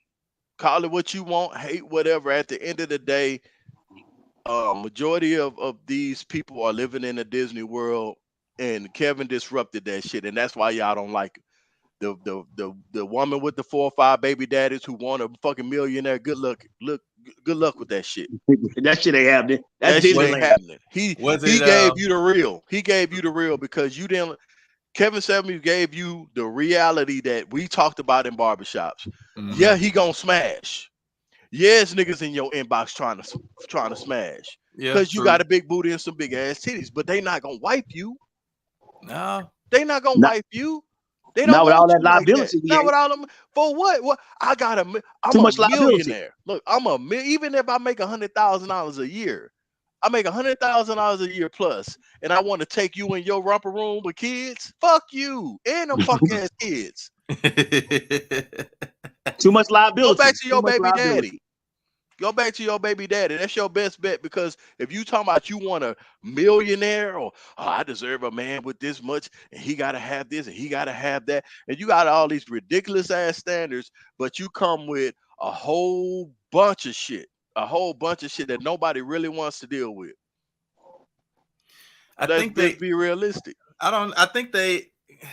call it what you want, hate whatever. At the end of the day, majority of these people are living in a Disney World, and Kevin disrupted that shit, and that's why y'all don't like him. The woman with the 4 or 5 baby daddies who want a fucking millionaire. Good luck with that shit. That shit ain't happening. That shit ain't happening. He gave you the real. He gave you the real because you didn't. Kevin Samuels gave you the reality that we talked about in barbershops. Yeah, he gonna smash. Yes, niggas in your inbox trying to smash. Because you got a big booty and some big ass titties, but they not gonna wipe you. No, they not gonna wipe you. They don't not with all that like liability. Not with all them. For what? What? I'm too much millionaire. Look, even if I make $100,000 a year, I make $100,000 a year plus, and I want to take you in your romper room with kids. Fuck you and them fuck ass kids. Too much liability. Go back to your baby daddy. Go back to your baby daddy. That's your best bet, because if you talking about you want a millionaire, or I deserve a man with this much, and he got to have this and he got to have that, and you got all these ridiculous ass standards, but you come with a whole bunch of shit that nobody really wants to deal with. Let's be realistic.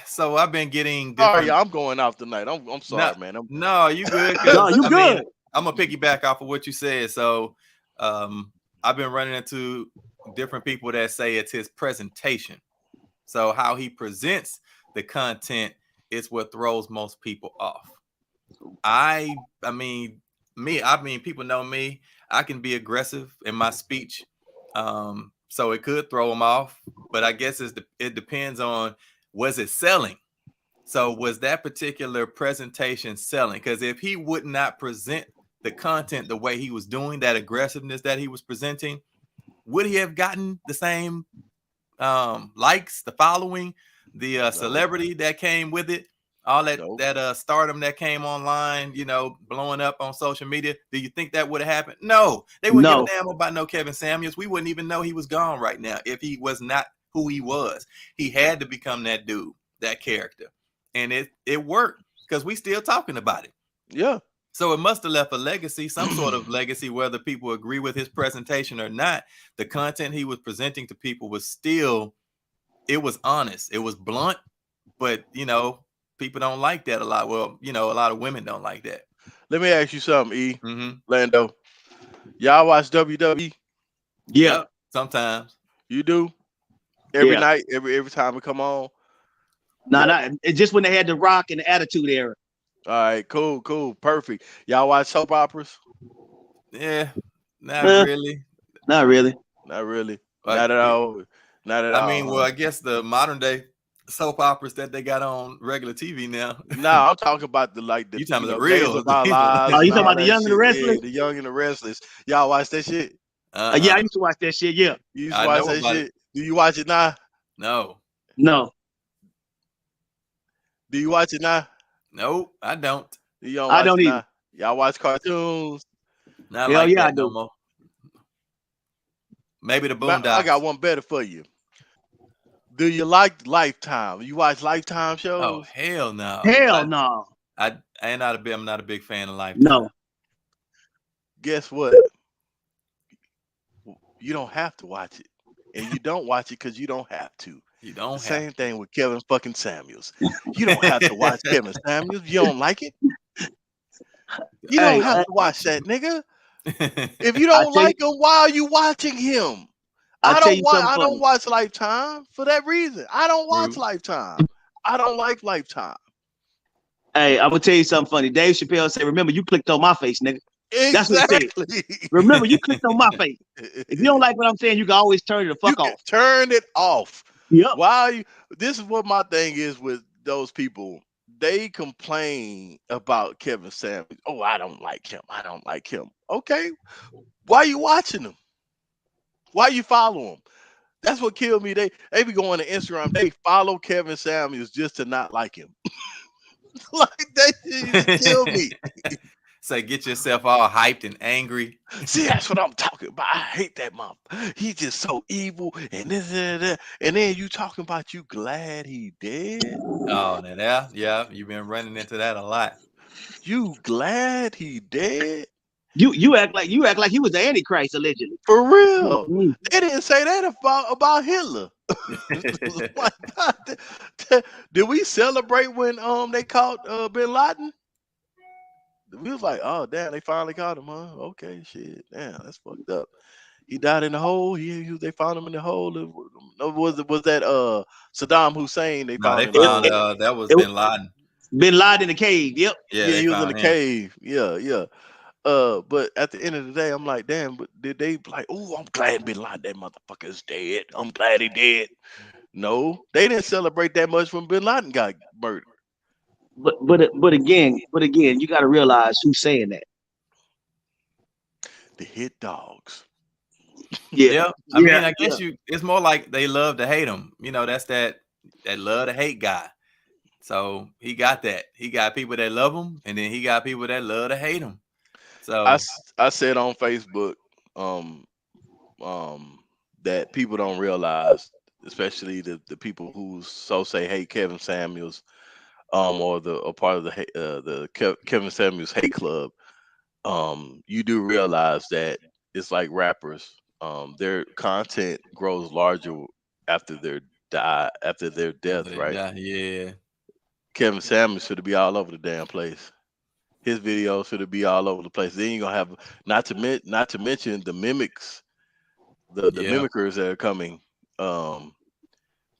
So I've been getting. Sorry, I'm going out tonight. I'm sorry, man. No, you good? No, you good. I'm gonna piggyback off of what you said. So I've been running into different people that say it's his presentation. So how he presents the content is what throws most people off. I mean, people know me. I can be aggressive in my speech, so it could throw them off. But I guess it depends on, was it selling? So was that particular presentation selling? Because if he would not present the content the way he was doing, that aggressiveness that he was presenting, would he have gotten the same likes, the following, the celebrity that came with it, all that stardom that came online, blowing up on social media? Do you think that would have happened? No, they wouldn't give a damn about no Kevin Samuels. We wouldn't even know he was gone right now if he was not who he was. He had to become that dude, that character, and it worked because we still talking about it. Yeah. So it must have left a legacy, some sort of legacy, whether people agree with his presentation or not. The content he was presenting to people was still, it was honest. It was blunt, but, people don't like that a lot. Well, a lot of women don't like that. Let me ask you something, Lando. Y'all watch WWE? Yeah. Sometimes. You do? Every night, every time it come on? No, it's just when they had the Rock and the Attitude Era. All right, cool, perfect. Y'all watch soap operas? Yeah, not really. Not really. Not really. Not at all. Not at all. I mean, well, I guess the modern day soap operas that they got on regular TV now. No, I'm talking about you talking about the real. Of Our Lives. Oh, you talking about the Young and the Restless? Yeah, the Young and the Restless. Y'all watch that shit? Yeah, I used to watch that shit. Yeah. You used to watch that shit? Do you watch it now? No. Do you watch it now? No, I don't. I don't either. Y'all watch cartoons? Not like that no more. Maybe the Boondocks. I got one better for you. Do you like Lifetime? You watch Lifetime shows? Oh, hell no. Hell no. I'm not a big fan of Lifetime. No. Guess what? You don't have to watch it. And you don't watch it because you don't have to. You don't. Same thing with Kevin fucking Samuels. You don't have to watch Kevin Samuels. You don't like it. You don't have to watch that, nigga. If you don't like him, why are you watching him? I don't watch Lifetime for that reason. I don't watch Lifetime. I don't like Lifetime. Hey, I'm gonna tell you something funny. Dave Chappelle said, "Remember, you clicked on my face, nigga." Exactly. That's what he said. Remember, you clicked on my face. If you don't like what I'm saying, you can always turn it the fuck off. Turn it off. Yep. Why? This is what my thing is with those people. They complain about Kevin Samuels. Oh, I don't like him. I don't like him. Okay. Why are you watching him? Why you follow him? That's what killed me. They be going to Instagram. They follow Kevin Samuels just to not like him. Like that shit killed me. Say, get yourself all hyped and angry. See, that's what I'm talking about. I hate that mom. He's just so evil and this and that. And then you talking about you glad he dead. Oh, now yeah, you've been running into that a lot. You glad he dead? You act like he was the Antichrist allegedly. For real. They didn't say that about Hitler. My God. Did we celebrate when they caught Bin Laden? We was like, oh damn, they finally caught him, huh? Okay, shit, damn, that's fucked up. He died in the hole. They found him in the hole. Was that Saddam Hussein? They No, found they in the found hole. that was It was Bin Laden. Bin Laden in the cave. Yep. Yeah, Yeah, they he was in the found him. cave. Yeah, yeah. But at the end of the day, I'm like, damn. But did they like? Oh, I'm glad Bin Laden, that motherfucker's dead. I'm glad he dead. No, they didn't celebrate that much when Bin Laden got murdered. But again, you got to realize who's saying that. The hit dogs. Yeah. I mean, I guess it's more like they love to hate him. You know, that's that love to hate guy. So he got that. He got people that love him, and then he got people that love to hate him. So I said on Facebook, that people don't realize, especially the people who say hate Kevin Samuels, or a part of the Kevin Samuels hate club. You do realize that it's like rappers. Their content grows larger after their death, right? Yeah. Kevin Samuels should be all over the damn place. His videos should be all over the place. Then you're gonna have not to mention the mimics, the mimickers that are coming. The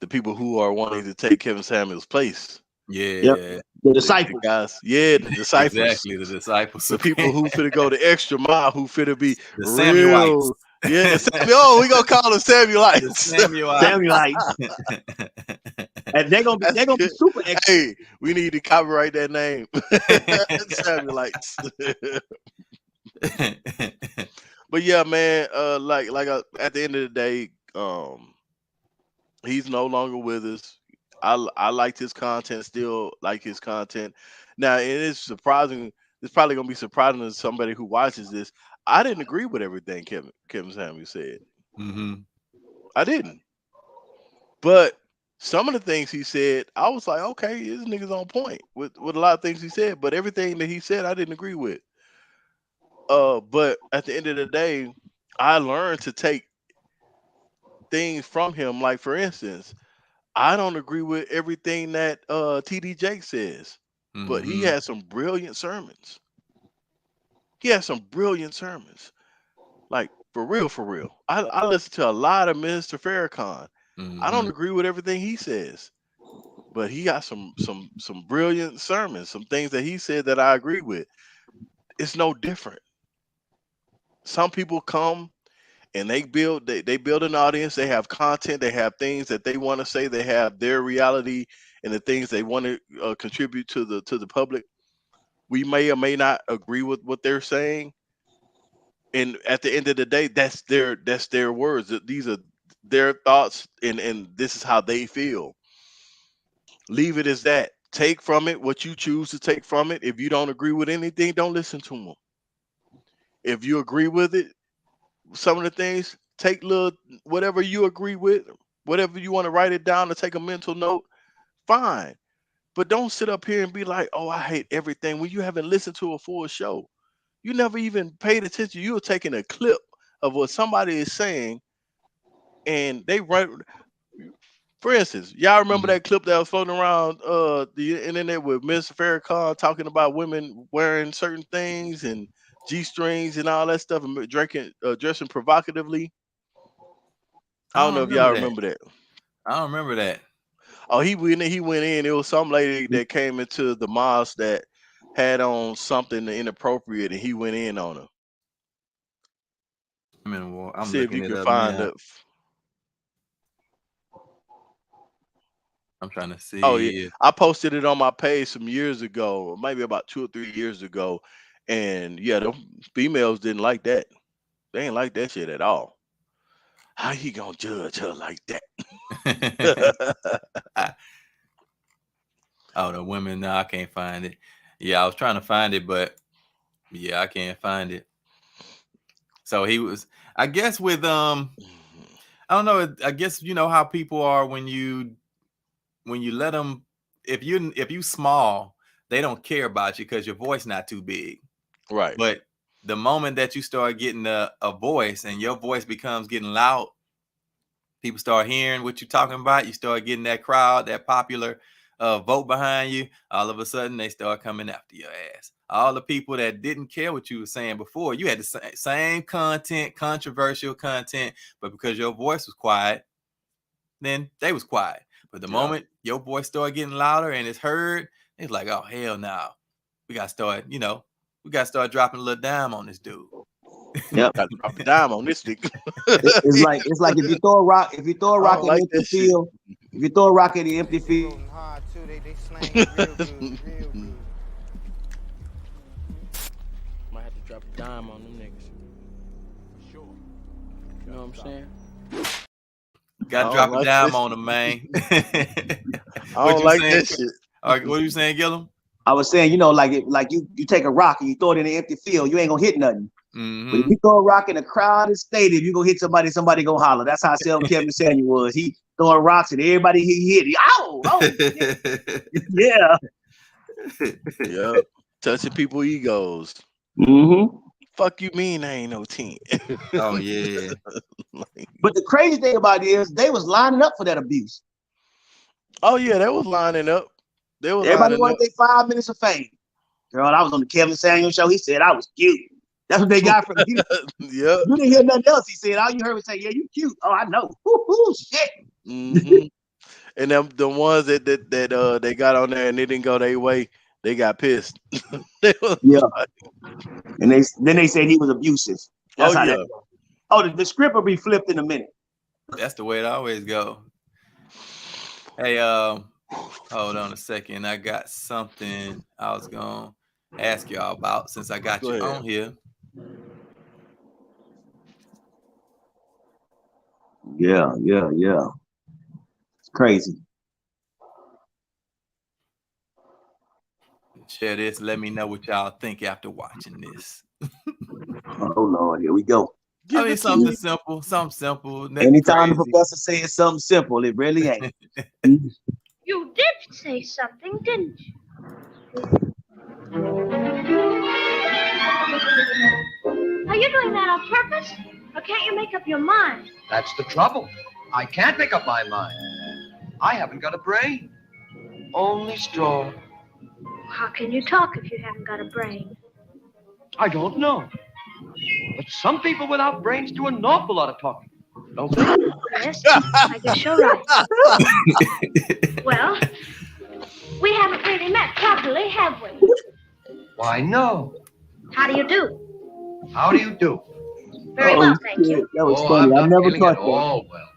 people who are wanting to take Kevin Samuels' place. Yeah. Yep. The disciples. The guys, the disciples. Exactly, the disciples. The people who finna go the extra mile, who finna be the real. Samuelites. Yeah, the oh, we gonna call them Samuelites. Samuelites. And they're gonna be super extra. Hey, we need to copyright that name. Samuelites. But yeah, man, at the end of the day, he's no longer with us. I liked his content, still like his content. Now it is surprising. It's probably gonna be surprising to somebody who watches this. I didn't agree with everything Kevin Samuels said. Mm-hmm. I didn't. But some of the things he said, I was like, okay, this nigga's on point with a lot of things he said. But everything that he said, I didn't agree with. But at the end of the day, I learned to take things from him. Like for instance, I don't agree with everything that TD Jake says, but he has some brilliant sermons. Like for real. I listen to a lot of Minister Farrakhan. I don't agree with everything he says, but he got some brilliant sermons, some things that he said that I agree with. It's no different. Some people come and they build an audience. They have content. They have things that they want to say. They have their reality and the things they want to contribute to the public. We may or may not agree with what they're saying, and at the end of the day, that's their words. These are their thoughts, and this is how they feel. Leave it as that. Take from it what you choose to take from it. If you don't agree with anything, don't listen to them. If you agree with it, some of the things, take whatever you agree with, whatever you want to write it down to take a mental note, fine. But don't sit up here and be like, oh, I hate everything when you haven't listened to a full show. You never even paid attention. You're taking a clip of what somebody is saying, and they write. For instance, y'all remember that clip that was floating around the internet with Mr. Farrakhan talking about women wearing certain things and G-strings and all that stuff and dressing provocatively? I don't know if y'all remember that. I don't remember that. Oh, he went in. It was some lady that came into the mosque that had on something inappropriate, and he went in on her. I'm see if you looking can it up find now. it. I'm trying to see. Oh yeah, I posted it on my page some years ago, maybe about 2 or 3 years ago, and yeah, the females didn't like that. They ain't like that shit at all. How you gonna judge her like that? Oh, the women. No, I can't find it. Yeah, I was trying to find it, but yeah, I can't find it. So he was, I guess, with I don't know. I guess you know how people are when you let them. If you small, they don't care about you because your voice not too big. Right. But the moment that you start getting a voice and your voice becomes getting loud, people start hearing what you're talking about. You start getting that crowd, that popular vote behind you. All of a sudden, they start coming after your ass. All the people that didn't care what you were saying before, you had the same content, controversial content, but because your voice was quiet, then they was quiet. But the moment your voice started getting louder and it's heard, it's like, oh, hell no. We got to start, we got to start dropping a little dime on this dude. Yep. Got to drop a dime on this stick. It's like if you throw a rock, in the empty field, if you throw a rock in the empty field. Might have to drop a dime on them niggas. Sure. You know what I'm saying? Got to drop a dime on them, man. I don't like that shit. What are you saying, Gillum? I was saying, you take a rock and you throw it in an empty field, you ain't gonna hit nothing. Mm-hmm. But if you throw a rock in a crowded stadium, you gonna hit somebody gonna holler. That's how Selma Kevin Samuel was. He throwing rocks and everybody he hit. Yeah. Yeah. Touching people egos. Mm-hmm. Fuck you mean I ain't no team. Oh yeah. But the crazy thing about it is they was lining up for that abuse. Oh yeah, they was lining up. Everybody wanted their 5 minutes of fame. Girl, I was on the Kevin Samuel show. He said I was cute. That's what they got from you. Yeah. You didn't hear nothing else. He said all you heard was say, "Yeah, you cute." Oh, I know. Shit. Mm-hmm. And them the ones that they got on there and they didn't go their way, they got pissed. Yeah. And then they said he was abusive. That's how that goes. Oh, the script will be flipped in a minute. That's the way it always go. Hey, hold on a second. I got something I was gonna ask y'all about since I got you on here. Yeah. It's crazy. Share this. Let me know what y'all think after watching this. Oh Lord, here we go. I mean, something simple. Anytime crazy. the professor says something simple, it really ain't. You did say something, didn't you? Are you doing that on purpose? Or can't you make up your mind? That's the trouble. I can't make up my mind. I haven't got a brain. Only straw. How can you talk if you haven't got a brain? I don't know. But some people without brains do an awful lot of talking. Don't they? Yes, I guess you're right. Well, we haven't really met properly, have we? Why, no. How do you do? How do you do? Very well, thank you. That was funny. I never thought that. All well.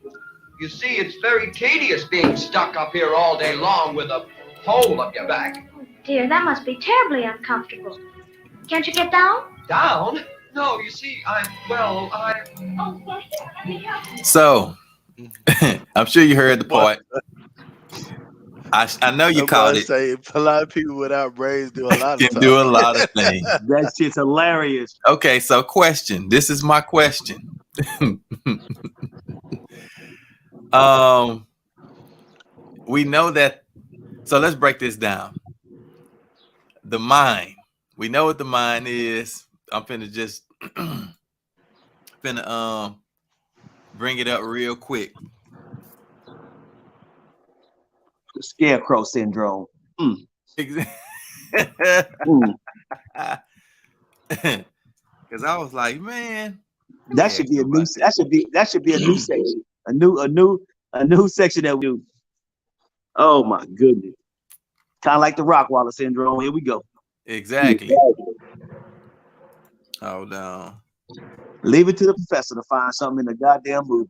You see, it's very tedious being stuck up here all day long with a hole up your back. Dear, that must be terribly uncomfortable. Can't you get down? Down? No, you see, Oh, well, here, let me help you. So, I'm sure you heard the part. I know you caught it. Say a lot of people without brains do a lot of Can do a lot of things. That shit's hilarious. Okay, so question. This is my question. We know that. So let's break this down. The mind. We know what the mind is. I'm finna just bring it up real quick. The scarecrow syndrome. Because I was like, man, that should be a new. That should be a new section. A new section that we do. Oh my goodness. Kind of like the Rockwaller syndrome. Here we go. Exactly. Hold on. Leave it to the professor to find something in the goddamn movie.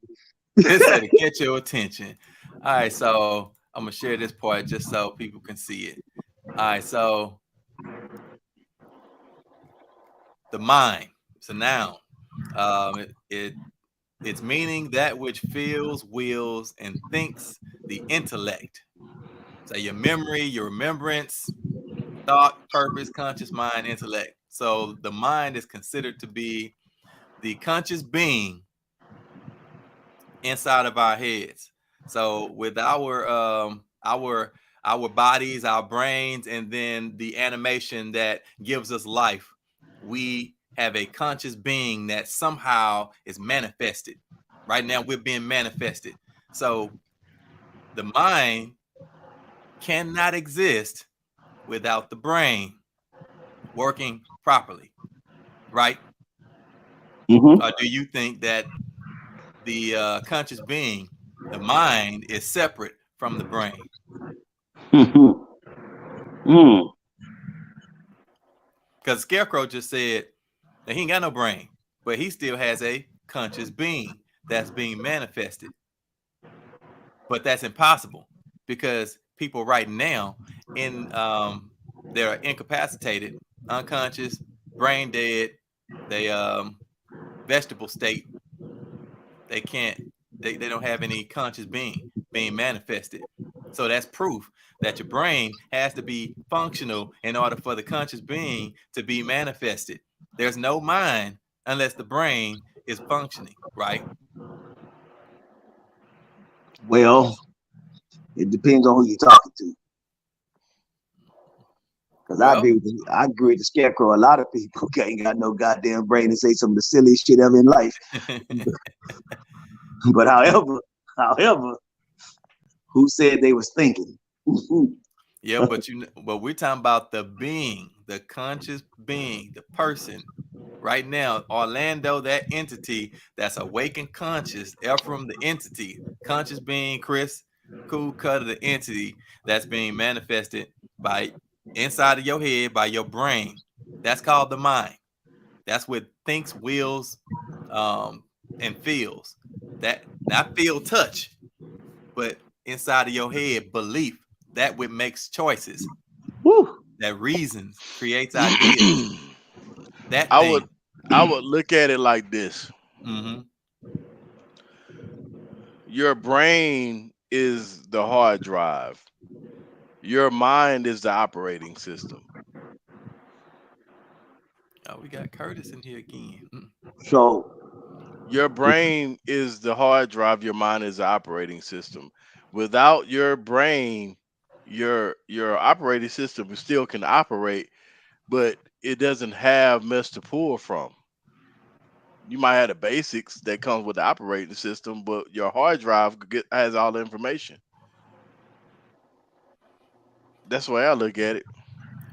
This had to catch your attention. All right, so I'm gonna share this part just so people can see it. All right, so the mind. It's a noun. It's meaning that which feels, wills, and thinks. The intellect. So your memory, your remembrance, thought, purpose, conscious mind, intellect. So the mind is considered to be the conscious being inside of our heads. So with our bodies, our brains, and then the animation that gives us life, we have a conscious being that somehow is manifested. Right now, we're being manifested. So the mind cannot exist without the brain working properly, right? Or do you think that the conscious being, the mind, is separate from the brain? Because Scarecrow just said that he ain't got no brain, but he still has a conscious being that's being manifested. But that's impossible because people right now they're incapacitated, unconscious, brain dead, they vegetable state. They can't, they don't have any conscious being manifested. So that's proof that your brain has to be functional in order for the conscious being to be manifested. There's no mind unless the brain is functioning, right? Well, it depends on who you're talking to. Because I agree with the Scarecrow. A lot of people ain't got no goddamn brain to say some of the silliest shit ever in life. But however, who said they was thinking? Yeah, but we're talking about the being, the conscious being, the person. Right now, Orlando, that entity that's awake and conscious, Ephraim, the entity, conscious being, Chris, Cool Cutter, the entity that's being manifested by inside of your head, by your brain. That's called the mind. That's what thinks, wills, and feels. That not feel, touch, but inside of your head, belief. That what makes choices. Woo. That reasons, creates ideas. That I thing. would look at it like this. Your brain is the hard drive. Your mind is the operating system. Oh, we got Kurtis in here again. So your brain is the hard drive. Your mind is the operating system. Without your brain, your operating system still can operate, but it doesn't have much to pull from. You might have the basics that comes with the operating system, but your hard drive has all the information. That's the way I look at it.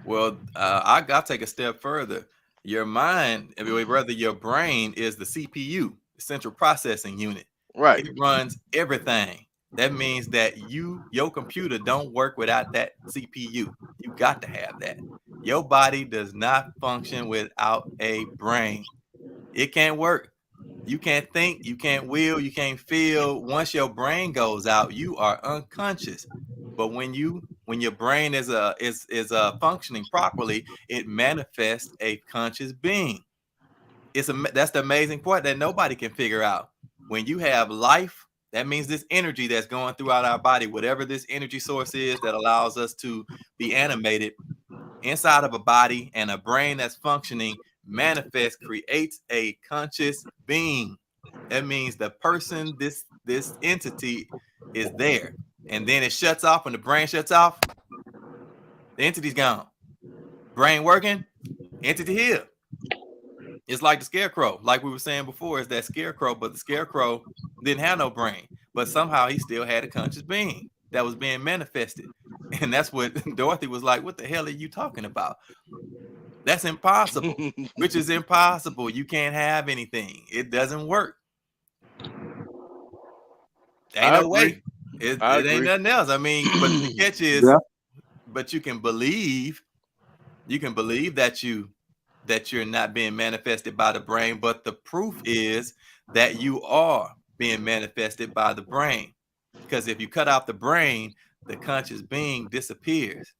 Well, I'll take a step further. Your mind, rather your brain, is the CPU, the central processing unit. Right. It runs everything. That means that your computer don't work without that CPU. You got to have that. Your body does not function without a brain. It can't work. You can't think, you can't will, you can't feel. Once your brain goes out, you are unconscious. But when your brain is functioning properly, it manifests a conscious being. That's the amazing part that nobody can figure out. When you have life, that means this energy that's going throughout our body, whatever this energy source is that allows us to be animated inside of a body, and a brain that's functioning manifests, creates a conscious being. That means the person, this entity is there. And then it shuts off. When the brain shuts off, the entity's gone. Brain working, entity here. It's like the Scarecrow. Like we were saying before, is that Scarecrow, but the Scarecrow didn't have no brain. But somehow he still had a conscious being that was being manifested. And that's what Dorothy was like, what the hell are you talking about? That's impossible. Which is impossible. You can't have anything. It doesn't work. Ain't no way. It ain't nothing else. I mean, but the catch is, but you can believe that you're not being manifested by the brain, but the proof is that you are being manifested by the brain. Because if you cut out the brain, the conscious being disappears.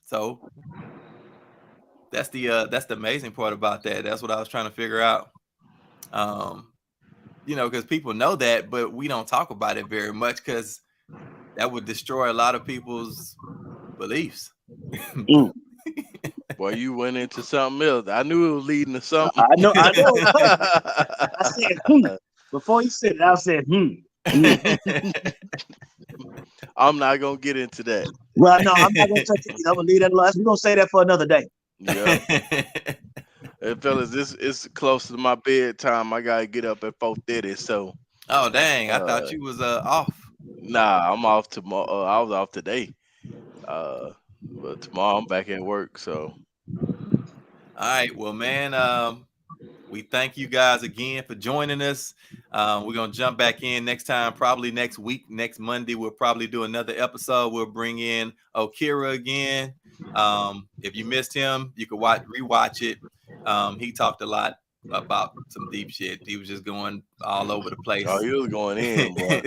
So that's the amazing part about that. That's what I was trying to figure out. Because people know that, but we don't talk about it very much because that would destroy a lot of people's beliefs. Boy, you went into something else. I knew it was leading to something. I know. I said, Before you said it, I said, I'm not gonna get into that. Well, no, I'm not gonna touch it. I'm gonna leave that alone. We're gonna say that for another day. Yeah. Hey, fellas, this is close to my bedtime. I gotta get up at 4:30, so Oh dang! I thought you was off. Nah, I'm off tomorrow. I was off today. But tomorrow I'm back at work. So All right, well, man, we thank you guys again for joining us. We're gonna jump back in next time, probably next week, next Monday. We'll probably do another episode. We'll bring in Okera again. If you missed him, you can rewatch it. He talked a lot about some deep shit. He was just going all over the place. oh, you was going in, boy.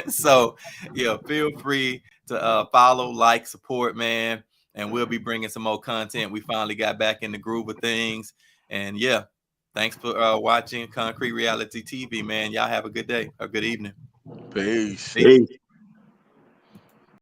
So yeah, feel free to follow, like, support, man. And we'll be bringing some more content. We finally got back in the groove of things. And yeah, thanks for watching Concrete Reality TV, man. Y'all have a good day or good evening. Peace. Peace.